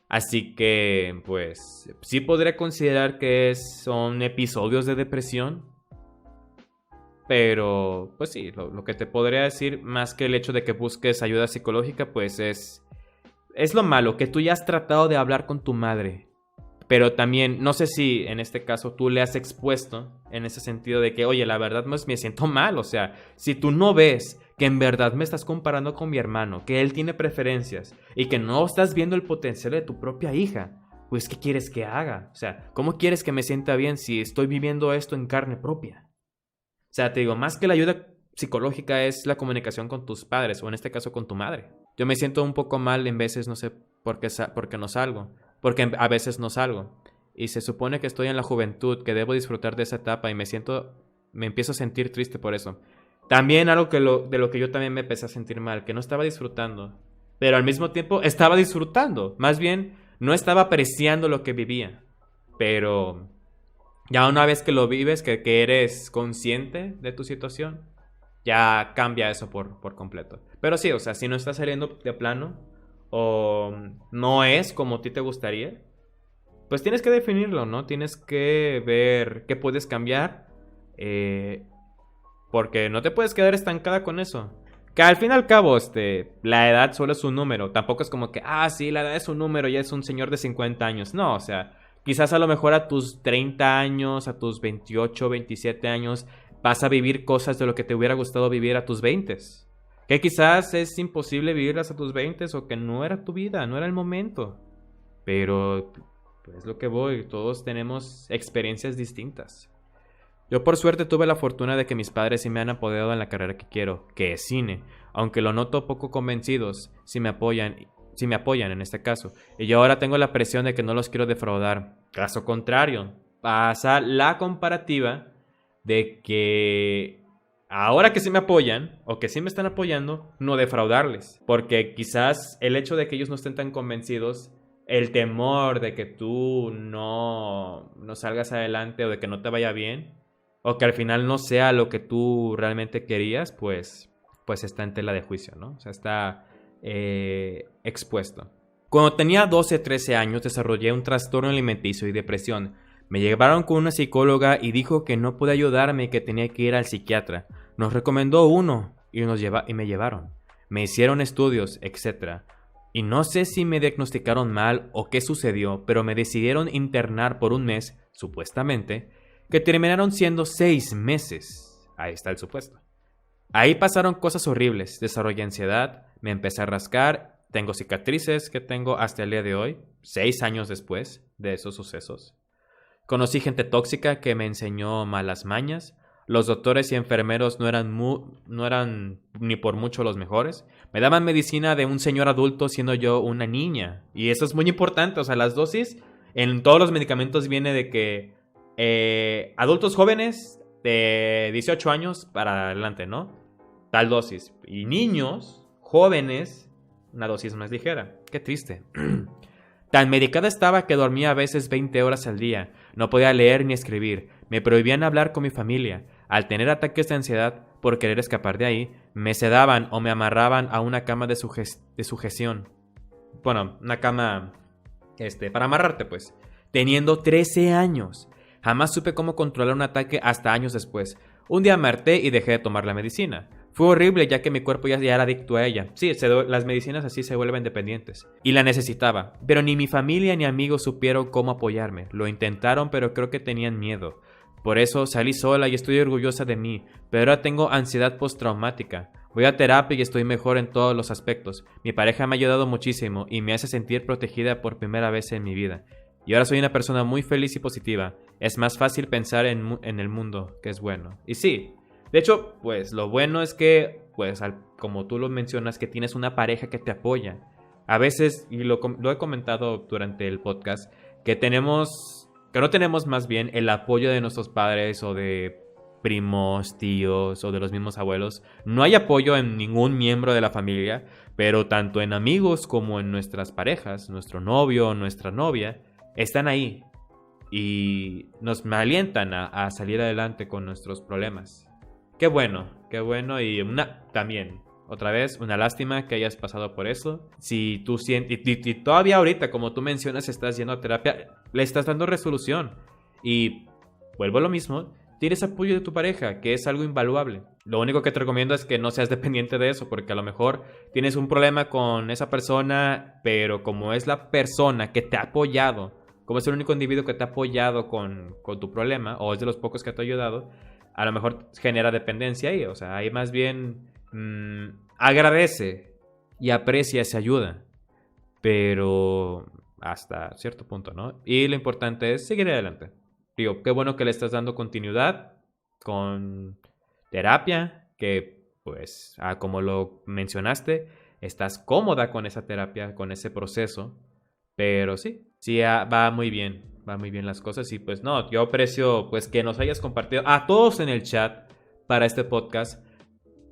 Así que, pues, sí podría considerar que son episodios de depresión, pero, pues sí, lo que te podría decir, más que el hecho de que busques ayuda psicológica, pues es lo malo, que tú ya has tratado de hablar con tu madre. Pero también, no sé si en este caso tú le has expuesto en ese sentido de que, oye, la verdad me siento mal. O sea, si tú no ves que en verdad me estás comparando con mi hermano, que él tiene preferencias y que no estás viendo el potencial de tu propia hija, pues ¿qué quieres que haga? O sea, ¿cómo quieres que me sienta bien si estoy viviendo esto en carne propia? O sea, te digo, más que la ayuda psicológica es la comunicación con tus padres, o en este caso con tu madre. Yo me siento un poco mal en veces, no sé por qué no salgo, porque a veces no salgo. Y se supone que estoy en la juventud, que debo disfrutar de esa etapa y me empiezo a sentir triste por eso. También algo de lo que yo también me empecé a sentir mal, que no estaba disfrutando, pero al mismo tiempo estaba disfrutando. Más bien, no estaba apreciando lo que vivía, pero ya una vez que lo vives, que eres consciente de tu situación, ya cambia eso por completo. Pero sí, o sea, si no está saliendo de plano o no es como a ti te gustaría, pues tienes que definirlo, ¿no? Tienes que ver qué puedes cambiar, porque no te puedes quedar estancada con eso. Que al fin y al cabo, la edad solo es un número. Tampoco es como que, sí, la edad es un número, ya es un señor de 50 años. No, o sea, quizás a lo mejor a tus 30 años, a tus 28, 27 años, vas a vivir cosas de lo que te hubiera gustado vivir a tus 20. Que quizás es imposible vivirlas a tus 20 o que no era tu vida, no era el momento. Pero es lo que voy, todos tenemos experiencias distintas. Yo por suerte tuve la fortuna de que mis padres sí me han apoyado en la carrera que quiero, que es cine, aunque lo noto poco convencidos, sí me apoyan en este caso. Y yo ahora tengo la presión de que no los quiero defraudar. Caso contrario, pasa la comparativa de que ahora que sí me apoyan o que sí me están apoyando, no defraudarles. Porque quizás el hecho de que ellos no estén tan convencidos, el temor de que tú no salgas adelante o de que no te vaya bien, o que al final no sea lo que tú realmente querías, pues está en tela de juicio, ¿no? O sea, está expuesto. Cuando tenía 12, 13 años desarrollé un trastorno alimenticio y depresión. Me llevaron con una psicóloga y dijo que no podía ayudarme y que tenía que ir al psiquiatra. Nos recomendó uno y me llevaron. Me hicieron estudios, etc. Y no sé si me diagnosticaron mal o qué sucedió, pero me decidieron internar por un mes, supuestamente, que terminaron siendo 6 meses. Ahí está el supuesto. Ahí pasaron cosas horribles. Desarrollé ansiedad, me empecé a rascar, tengo cicatrices que tengo hasta el día de hoy, 6 años después de esos sucesos. Conocí gente tóxica que me enseñó malas mañas. Los doctores y enfermeros no eran ni por mucho los mejores. Me daban medicina de un señor adulto siendo yo una niña. Y eso es muy importante. O sea, las dosis en todos los medicamentos viene de que adultos jóvenes de 18 años para adelante, ¿no? Tal dosis. Y niños jóvenes, una dosis más ligera. Qué triste. Tan medicada estaba que dormía a veces 20 horas al día. No podía leer ni escribir. Me prohibían hablar con mi familia. Al tener ataques de ansiedad por querer escapar de ahí, me sedaban o me amarraban a una cama de sujeción. Bueno, una cama para amarrarte, pues. Teniendo 13 años. Jamás supe cómo controlar un ataque hasta años después. Un día me harté y dejé de tomar la medicina. Fue horrible ya que mi cuerpo ya era adicto a ella. Sí, las medicinas así se vuelven dependientes. Y la necesitaba. Pero ni mi familia ni amigos supieron cómo apoyarme. Lo intentaron, pero creo que tenían miedo. Por eso salí sola y estoy orgullosa de mí. Pero ahora tengo ansiedad postraumática. Voy a terapia y estoy mejor en todos los aspectos. Mi pareja me ha ayudado muchísimo y me hace sentir protegida por primera vez en mi vida. Y ahora soy una persona muy feliz y positiva. es más fácil pensar en el mundo que es bueno. Y sí, de hecho, pues lo bueno es que, pues como tú lo mencionas, que tienes una pareja que te apoya. A veces, y lo he comentado durante el podcast, que no tenemos más bien el apoyo de nuestros padres o de primos, tíos o de los mismos abuelos. No hay apoyo en ningún miembro de la familia, pero tanto en amigos como en nuestras parejas, nuestro novio o nuestra novia, están ahí y nos alientan a salir adelante con nuestros problemas. Qué bueno y también, otra vez, una lástima que hayas pasado por eso. Si tú sientes, y todavía ahorita, como tú mencionas, estás yendo a terapia, le estás dando resolución. Y vuelvo a lo mismo, tienes apoyo de tu pareja, que es algo invaluable. Lo único que te recomiendo es que no seas dependiente de eso, porque a lo mejor tienes un problema con esa persona, pero como es la persona que te ha apoyado, como es el único individuo que te ha apoyado con tu problema, o es de los pocos que te ha ayudado, a lo mejor genera dependencia ahí. O sea, ahí más bien agradece y aprecia esa ayuda, pero hasta cierto punto, ¿no? Y lo importante es seguir adelante. Digo, qué bueno que le estás dando continuidad con terapia, que pues, como lo mencionaste, estás cómoda con esa terapia, con ese proceso, pero sí, va muy bien las cosas. Y pues no, yo aprecio pues que nos hayas compartido a todos en el chat para este podcast.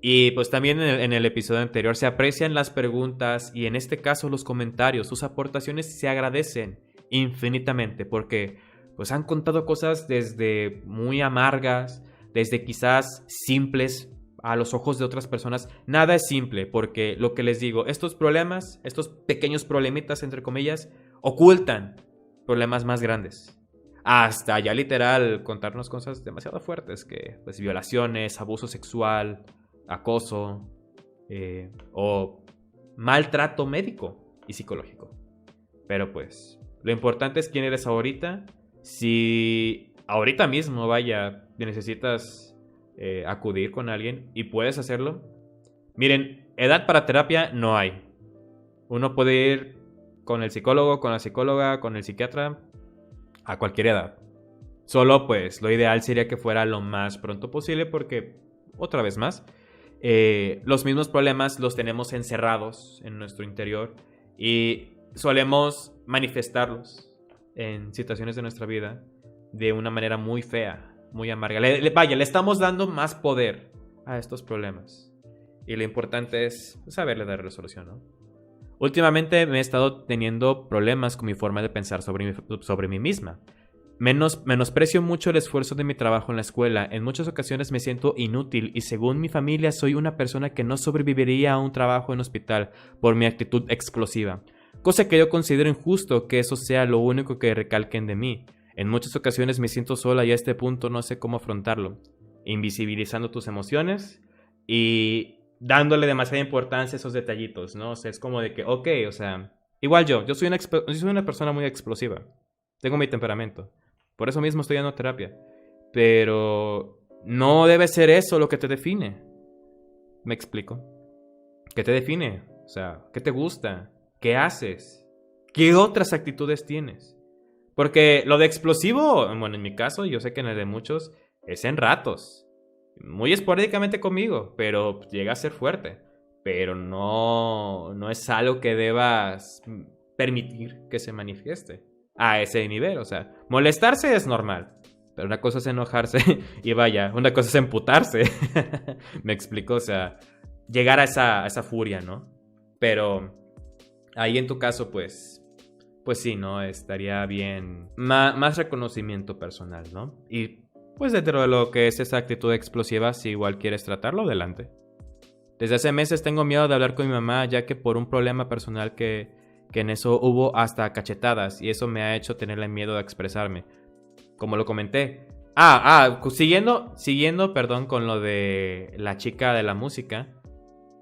Y pues también en el episodio anterior se aprecian las preguntas y en este caso los comentarios. Sus aportaciones se agradecen infinitamente porque pues han contado cosas desde muy amargas, desde quizás simples a los ojos de otras personas. Nada es simple porque lo que les digo, estos problemas, estos pequeños problemitas entre comillas, ocultan problemas más grandes. Hasta ya literal contarnos cosas demasiado fuertes que pues violaciones, abuso sexual, acoso o maltrato médico y psicológico. Pero pues lo importante es quién eres ahorita. Si ahorita mismo necesitas acudir con alguien y puedes hacerlo, miren, edad para terapia no hay. Uno puede ir con el psicólogo, con la psicóloga, con el psiquiatra a cualquier edad. Solo pues lo ideal sería que fuera lo más pronto posible porque, otra vez más, los mismos problemas los tenemos encerrados en nuestro interior y solemos manifestarlos en situaciones de nuestra vida de una manera muy fea, muy amarga. Le estamos dando más poder a estos problemas y lo importante es saberle dar resolución, ¿no? Últimamente me he estado teniendo problemas con mi forma de pensar sobre mí misma. Menosprecio mucho el esfuerzo de mi trabajo en la escuela. En muchas ocasiones me siento inútil y según mi familia soy una persona que no sobreviviría a un trabajo en hospital por mi actitud explosiva. Cosa que yo considero injusto que eso sea lo único que recalquen de mí. En muchas ocasiones me siento sola y a este punto no sé cómo afrontarlo. Invisibilizando tus emociones y dándole demasiada importancia a esos detallitos, ¿no? O sea, es como de que, ok, o sea, igual yo soy una persona muy explosiva. Tengo mi temperamento. Por eso mismo estoy dando terapia. Pero no debe ser eso lo que te define. ¿Me explico? ¿Qué te define? O sea, ¿qué te gusta? ¿Qué haces? ¿Qué otras actitudes tienes? Porque lo de explosivo, bueno, en mi caso, yo sé que en el de muchos, es en ratos. Muy esporádicamente conmigo, pero llega a ser fuerte. Pero no es algo que debas permitir que se manifieste a ese nivel. O sea, molestarse es normal, pero una cosa es enojarse y vaya, una cosa es emputarse. Me explico, o sea, llegar a esa furia, ¿no? Pero ahí en tu caso, pues sí, ¿no? Estaría bien más reconocimiento personal, ¿no? Y pues dentro de lo que es esa actitud explosiva, si igual quieres tratarlo, adelante. Desde hace meses tengo miedo de hablar con mi mamá, ya que por un problema personal que en eso hubo hasta cachetadas, y eso me ha hecho tenerle miedo de expresarme. Como lo comenté. Siguiendo, perdón, con lo de la chica de la música,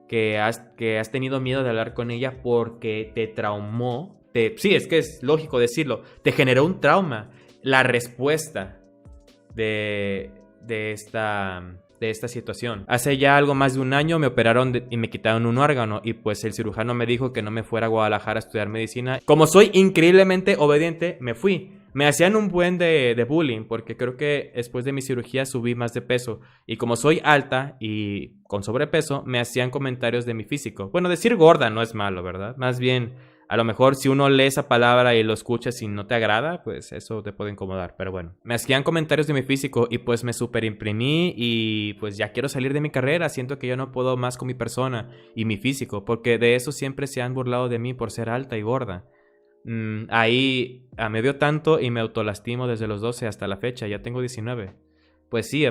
que has tenido miedo de hablar con ella porque te traumó. Sí, es que es lógico decirlo. Te generó un trauma. La respuesta de esta situación. Hace ya algo más de un año me operaron y me quitaron un órgano y pues el cirujano me dijo que no me fuera a Guadalajara a estudiar medicina. Como soy increíblemente obediente, me fui. Me hacían un buen de bullying porque creo que después de mi cirugía subí más de peso. Y como soy alta y con sobrepeso, me hacían comentarios de mi físico. Bueno, decir gorda no es malo, ¿verdad? Más bien, a lo mejor si uno lee esa palabra y lo escuchas y no te agrada, pues eso te puede incomodar. Pero bueno, me hacían comentarios de mi físico y pues me superimprimí y pues ya quiero salir de mi carrera. Siento que yo no puedo más con mi persona y mi físico porque de eso siempre se han burlado de mí por ser alta y gorda. Ahí me dio tanto y me autolastimo desde los 12 hasta la fecha, ya tengo 19. Pues sí,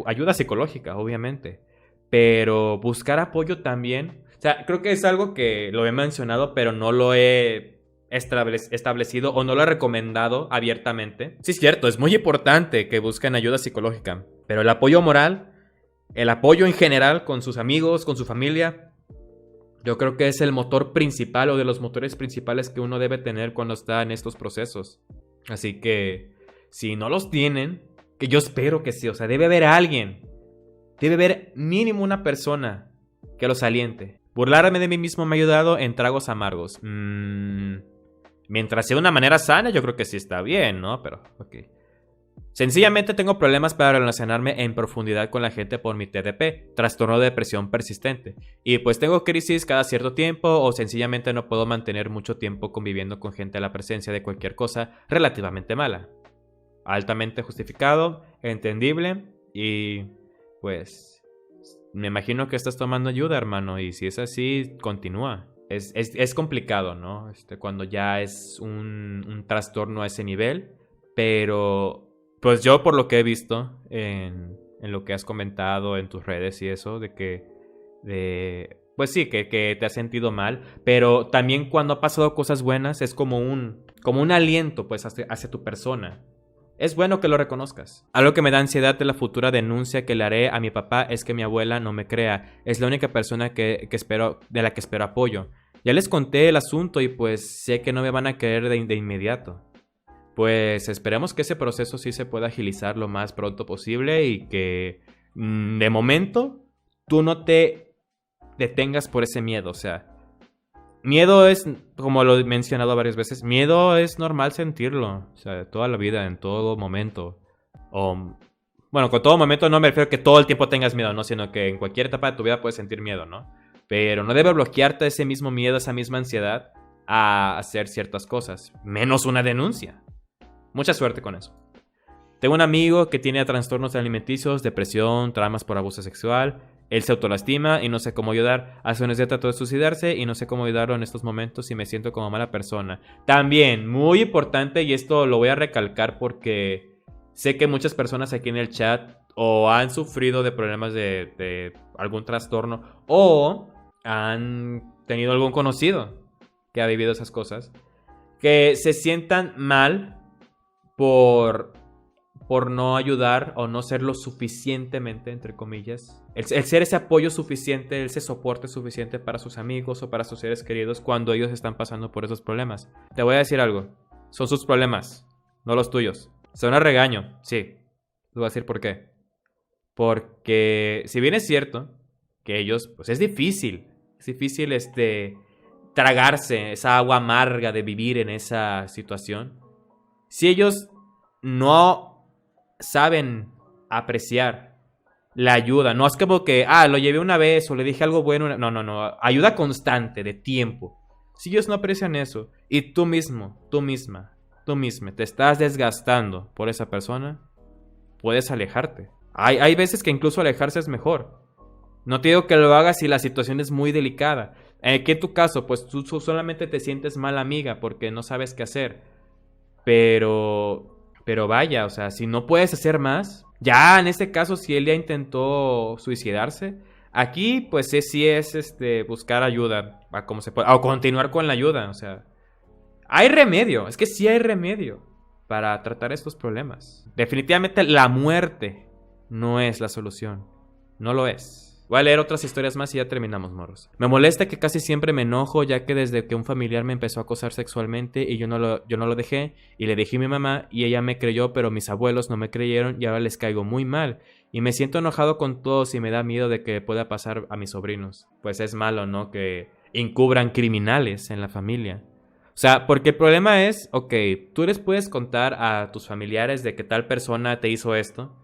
ayuda psicológica, obviamente, pero buscar apoyo también, o sea, creo que es algo que lo he mencionado, pero no lo he establecido o no lo he recomendado abiertamente. Sí, es cierto, es muy importante que busquen ayuda psicológica, pero el apoyo moral, el apoyo en general con sus amigos, con su familia, yo creo que es el motor principal o de los motores principales que uno debe tener cuando está en estos procesos. Así que si no los tienen, que yo espero que sí, o sea, debe haber alguien, debe haber mínimo una persona que los aliente. Burlarme de mí mismo me ha ayudado en tragos amargos. Mientras sea de una manera sana, yo creo que sí está bien, ¿no? Pero, ok. Sencillamente tengo problemas para relacionarme en profundidad con la gente por mi TDP, trastorno de depresión persistente. Y pues tengo crisis cada cierto tiempo o sencillamente no puedo mantener mucho tiempo conviviendo con gente a la presencia de cualquier cosa relativamente mala. Altamente justificado, entendible y pues me imagino que estás tomando ayuda, hermano, y si es así, continúa. Es complicado, ¿no? Cuando ya es un trastorno a ese nivel, pero pues yo por lo que he visto en lo que has comentado en tus redes y eso, pues sí, que te has sentido mal, pero también cuando ha pasado cosas buenas es como un aliento pues hacia tu persona. Es bueno que lo reconozcas. Algo que me da ansiedad de la futura denuncia que le haré a mi papá es que mi abuela no me crea. Es la única persona de la que espero apoyo. Ya les conté el asunto y pues sé que no me van a creer de inmediato. Pues esperemos que ese proceso sí se pueda agilizar lo más pronto posible y que de momento tú no te detengas por ese miedo. O sea, miedo es, como lo he mencionado varias veces, miedo es normal sentirlo. O sea, toda la vida, en todo momento. Bueno, con todo momento no me refiero a que todo el tiempo tengas miedo, ¿no? Sino que en cualquier etapa de tu vida puedes sentir miedo, ¿no? Pero no debe bloquearte ese mismo miedo, esa misma ansiedad a hacer ciertas cosas. Menos una denuncia. Mucha suerte con eso. Tengo un amigo que tiene trastornos alimenticios, depresión, traumas por abuso sexual. Él se autolastima y no sé cómo ayudar. Hace unos días trató de suicidarse y no sé cómo ayudarlo en estos momentos y me siento como mala persona. También, muy importante, y esto lo voy a recalcar porque sé que muchas personas aquí en el chat o han sufrido de problemas de algún trastorno o han tenido algún conocido que ha vivido esas cosas. Que se sientan mal por no ayudar o no ser lo suficientemente, entre comillas. El ser ese apoyo suficiente, ese soporte suficiente para sus amigos o para sus seres queridos cuando ellos están pasando por esos problemas. Te voy a decir algo. Son sus problemas, no los tuyos. Suena regaño, sí. Te voy a decir por qué. Porque si bien es cierto que ellos, pues es difícil tragarse esa agua amarga de vivir en esa situación. Si ellos no saben apreciar la ayuda, no es como que, lo llevé una vez o le dije algo bueno, no, ayuda constante, de tiempo. Si ellos no aprecian eso y tú misma te estás desgastando por esa persona, puedes alejarte. Hay veces que incluso alejarse es mejor. No te digo que lo hagas si la situación es muy delicada. ¿Qué en tu caso? Pues tú solamente te sientes mala amiga porque no sabes qué hacer. Pero vaya, o sea, si no puedes hacer más, ya en este caso, si él ya intentó suicidarse, aquí pues sí es buscar ayuda a cómo se puede, o continuar con la ayuda, o sea, hay remedio, es que sí hay remedio para tratar estos problemas. Definitivamente la muerte no es la solución, no lo es. Voy a leer otras historias más y ya terminamos, morros. Me molesta que casi siempre me enojo, ya que desde que un familiar me empezó a acosar sexualmente y yo no lo dejé, y le dije a mi mamá y ella me creyó, pero mis abuelos no me creyeron y ahora les caigo muy mal. Y me siento enojado con todos y me da miedo de que pueda pasar a mis sobrinos. Pues es malo, ¿no? Que encubran criminales en la familia. O sea, porque el problema es, ok, tú les puedes contar a tus familiares de que tal persona te hizo esto,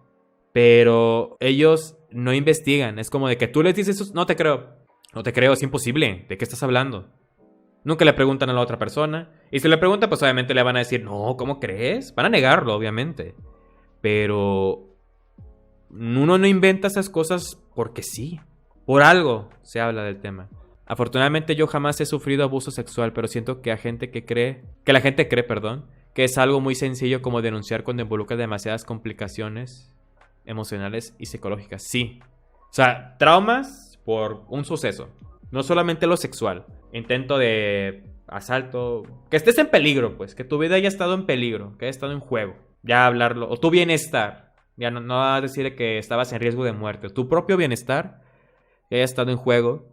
pero ellos no investigan. Es como de que tú les dices eso, no te creo. No te creo, es imposible. ¿De qué estás hablando? Nunca le preguntan a la otra persona. Y si le preguntan, pues obviamente le van a decir, no, ¿cómo crees? Van a negarlo, obviamente. Pero uno no inventa esas cosas porque sí. Por algo se habla del tema. Afortunadamente yo jamás he sufrido abuso sexual, pero siento que la gente cree, que es algo muy sencillo como denunciar cuando involucra demasiadas complicaciones emocionales y psicológicas. Sí. O sea, traumas por un suceso. No solamente lo sexual. Intento de asalto. Que estés en peligro, pues. Que tu vida haya estado en peligro. Que haya estado en juego. Ya hablarlo. O tu bienestar. Ya no va a decir que estabas en riesgo de muerte. Tu propio bienestar que haya estado en juego.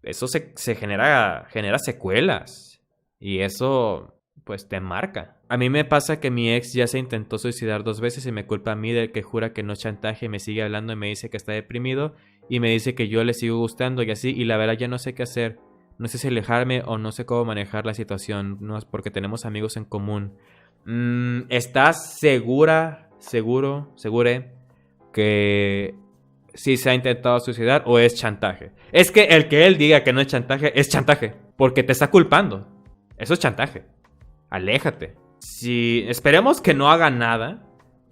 Eso se genera secuelas. Y eso, pues, te marca. A mí me pasa que mi ex ya se intentó suicidar 2 veces y me culpa a mí del que jura que no es chantaje y me sigue hablando y me dice que está deprimido y me dice que yo le sigo gustando y así. Y la verdad ya no sé qué hacer. No sé si alejarme o no sé cómo manejar la situación. No es porque tenemos amigos en común. ¿Estás segure que si se ha intentado suicidar o es chantaje? Es que el que él diga que no es chantaje porque te está culpando. Eso es chantaje. Aléjate. Si esperemos que no haga nada,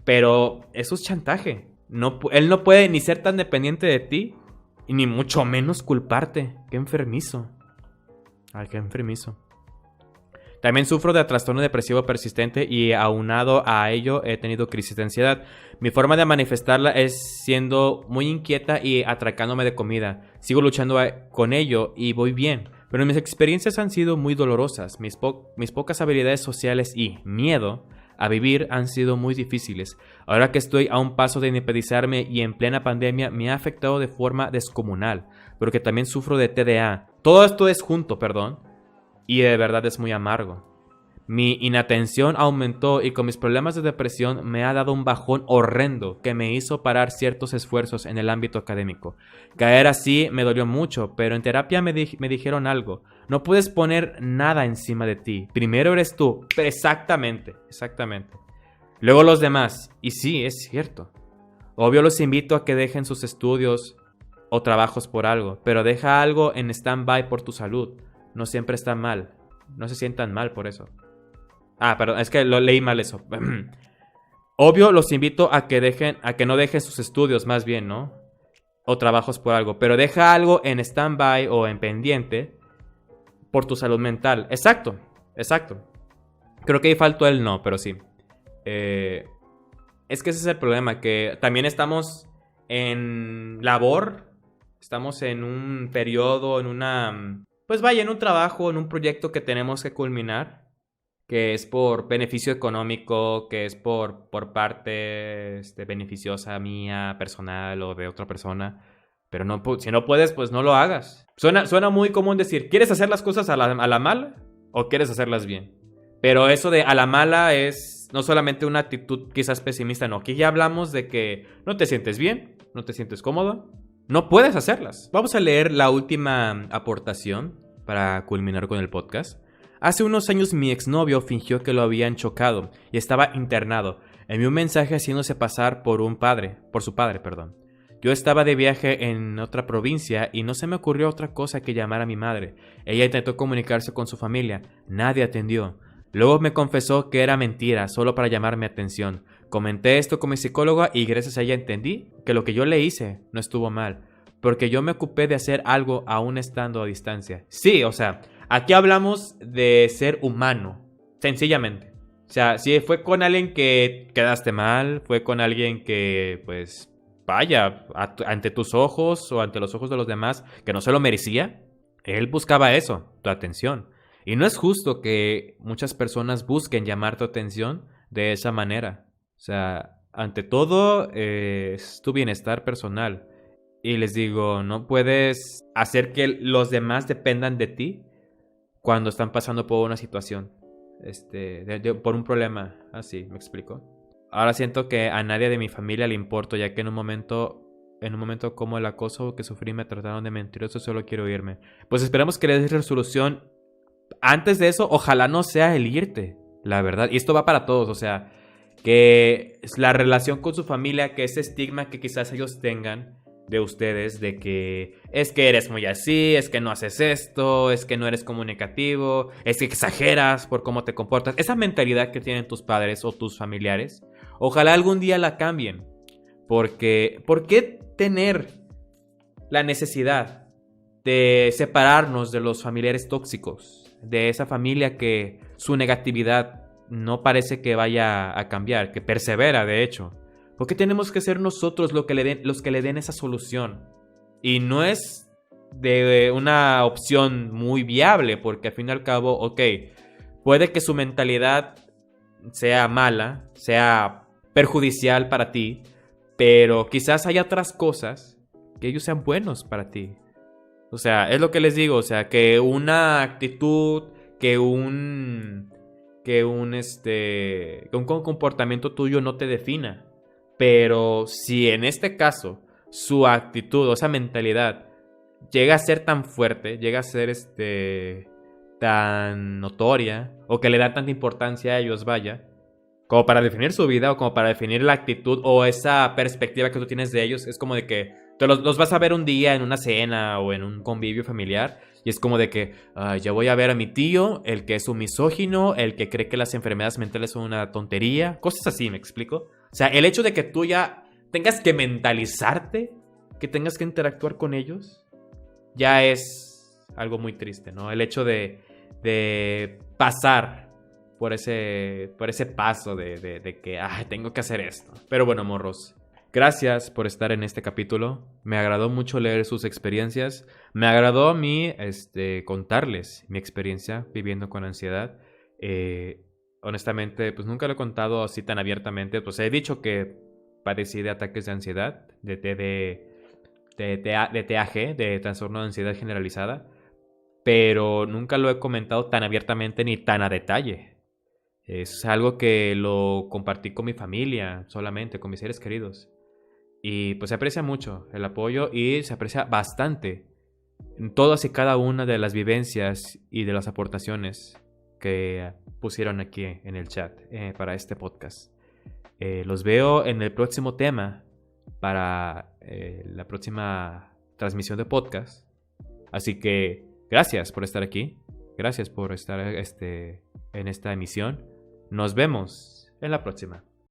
pero eso es chantaje. No, él no puede ni ser tan dependiente de ti y ni mucho menos culparte. Qué enfermizo. Ay, qué enfermizo. También sufro de trastorno depresivo persistente y aunado a ello he tenido crisis de ansiedad. Mi forma de manifestarla es siendo muy inquieta y atracándome de comida. Sigo luchando con ello y voy bien, pero mis experiencias han sido muy dolorosas. Mis pocas habilidades sociales y miedo a vivir han sido muy difíciles. Ahora que estoy a un paso de independizarme y en plena pandemia me ha afectado de forma descomunal, porque también sufro de TDA. Todo esto es junto, y de verdad es muy amargo. Mi inatención aumentó y con mis problemas de depresión me ha dado un bajón horrendo que me hizo parar ciertos esfuerzos en el ámbito académico. Caer así me dolió mucho, pero en terapia me dijeron algo. No puedes poner nada encima de ti. Primero eres tú. Exactamente. Luego los demás. Y sí, es cierto. Obvio los invito a que dejen sus estudios o trabajos por algo, pero deja algo en stand-by por tu salud. No siempre está mal. No se sientan mal por eso. Perdón, es que lo leí mal eso. Obvio, los invito a que no dejen sus estudios, más bien, ¿no? O trabajos por algo. Pero deja algo en stand-by o en pendiente por tu salud mental. Exacto. Creo que ahí faltó el no, pero sí. Es que ese es el problema, que también estamos en labor. Estamos en un periodo, en una... Pues vaya, en un trabajo, en un proyecto que tenemos que culminar, que es por beneficio económico, que es por parte beneficiosa mía, personal o de otra persona. Pero no, si no puedes, pues no lo hagas. Suena muy común decir, ¿quieres hacer las cosas a la mala o quieres hacerlas bien? Pero eso de a la mala es no solamente una actitud quizás pesimista, no. Aquí ya hablamos de que no te sientes bien, no te sientes cómodo, no puedes hacerlas. Vamos a leer la última aportación para culminar con el podcast. Hace unos años mi exnovio fingió que lo habían chocado y estaba internado. Envió un mensaje haciéndose pasar por su padre. Yo estaba de viaje en otra provincia y no se me ocurrió otra cosa que llamar a mi madre. Ella intentó comunicarse con su familia. Nadie atendió. Luego me confesó que era mentira, solo para llamar mi atención. Comenté esto con mi psicóloga y gracias a ella entendí que lo que yo le hice no estuvo mal, porque yo me ocupé de hacer algo aún estando a distancia. Sí, o sea, aquí hablamos de ser humano, sencillamente. O sea, si fue con alguien que quedaste mal, fue con alguien que, pues, vaya, ante tus ojos o ante los ojos de los demás, que no se lo merecía, él buscaba eso, tu atención. Y no es justo que muchas personas busquen llamar tu atención de esa manera. O sea, ante todo es tu bienestar personal. Y les digo, no puedes hacer que los demás dependan de ti cuando están pasando por una situación, por un problema así, ¿me explico? Ahora siento que a nadie de mi familia le importo, ya que en un momento como el acoso que sufrí me trataron de mentiroso, solo quiero irme. Pues esperamos que le des resolución antes de eso, ojalá no sea el irte, la verdad. Y esto va para todos, o sea, que la relación con su familia, que ese estigma que quizás ellos tengan de ustedes, de que es que eres muy así, es que no haces esto, es que no eres comunicativo, es que exageras por cómo te comportas. Esa mentalidad que tienen tus padres o tus familiares, ojalá algún día la cambien. Porque, ¿por qué tener la necesidad de separarnos de los familiares tóxicos? De esa familia que su negatividad no parece que vaya a cambiar, que persevera, de hecho. ¿Por qué tenemos que ser nosotros los que le den esa solución? Y no es de una opción muy viable, porque al fin y al cabo, ok, puede que su mentalidad sea mala, sea perjudicial para ti, pero quizás haya otras cosas que ellos sean buenos para ti. O sea, es lo que les digo, o sea, que una actitud, que un comportamiento tuyo no te defina. Pero si en este caso su actitud o esa mentalidad llega a ser tan fuerte, llega a ser tan notoria, o que le da tanta importancia a ellos, vaya, como para definir su vida o como para definir la actitud o esa perspectiva que tú tienes de ellos, es como de que te los vas a ver un día en una cena o en un convivio familiar y es como de que ya voy a ver a mi tío, el que es un misógino, el que cree que las enfermedades mentales son una tontería, cosas así, ¿me explico? O sea, el hecho de que tú ya tengas que mentalizarte, que tengas que interactuar con ellos, ya es algo muy triste, ¿no? El hecho de pasar por ese paso de que tengo que hacer esto. Pero bueno, morros, gracias por estar en este capítulo. Me agradó mucho leer sus experiencias. Me agradó a mí contarles mi experiencia viviendo con ansiedad. Honestamente, pues nunca lo he contado así tan abiertamente. Pues he dicho que padecí de ataques de ansiedad, de TAG, de trastorno de ansiedad generalizada, pero nunca lo he comentado tan abiertamente ni tan a detalle. Es algo que lo compartí con mi familia solamente, con mis seres queridos. Y pues se aprecia mucho el apoyo y se aprecia bastante en todas y cada una de las vivencias y de las aportaciones que pusieron aquí en el chat para este podcast. Los veo en el próximo tema para la próxima transmisión de podcast. Así que gracias por estar aquí. Gracias por estar en esta emisión. Nos vemos en la próxima.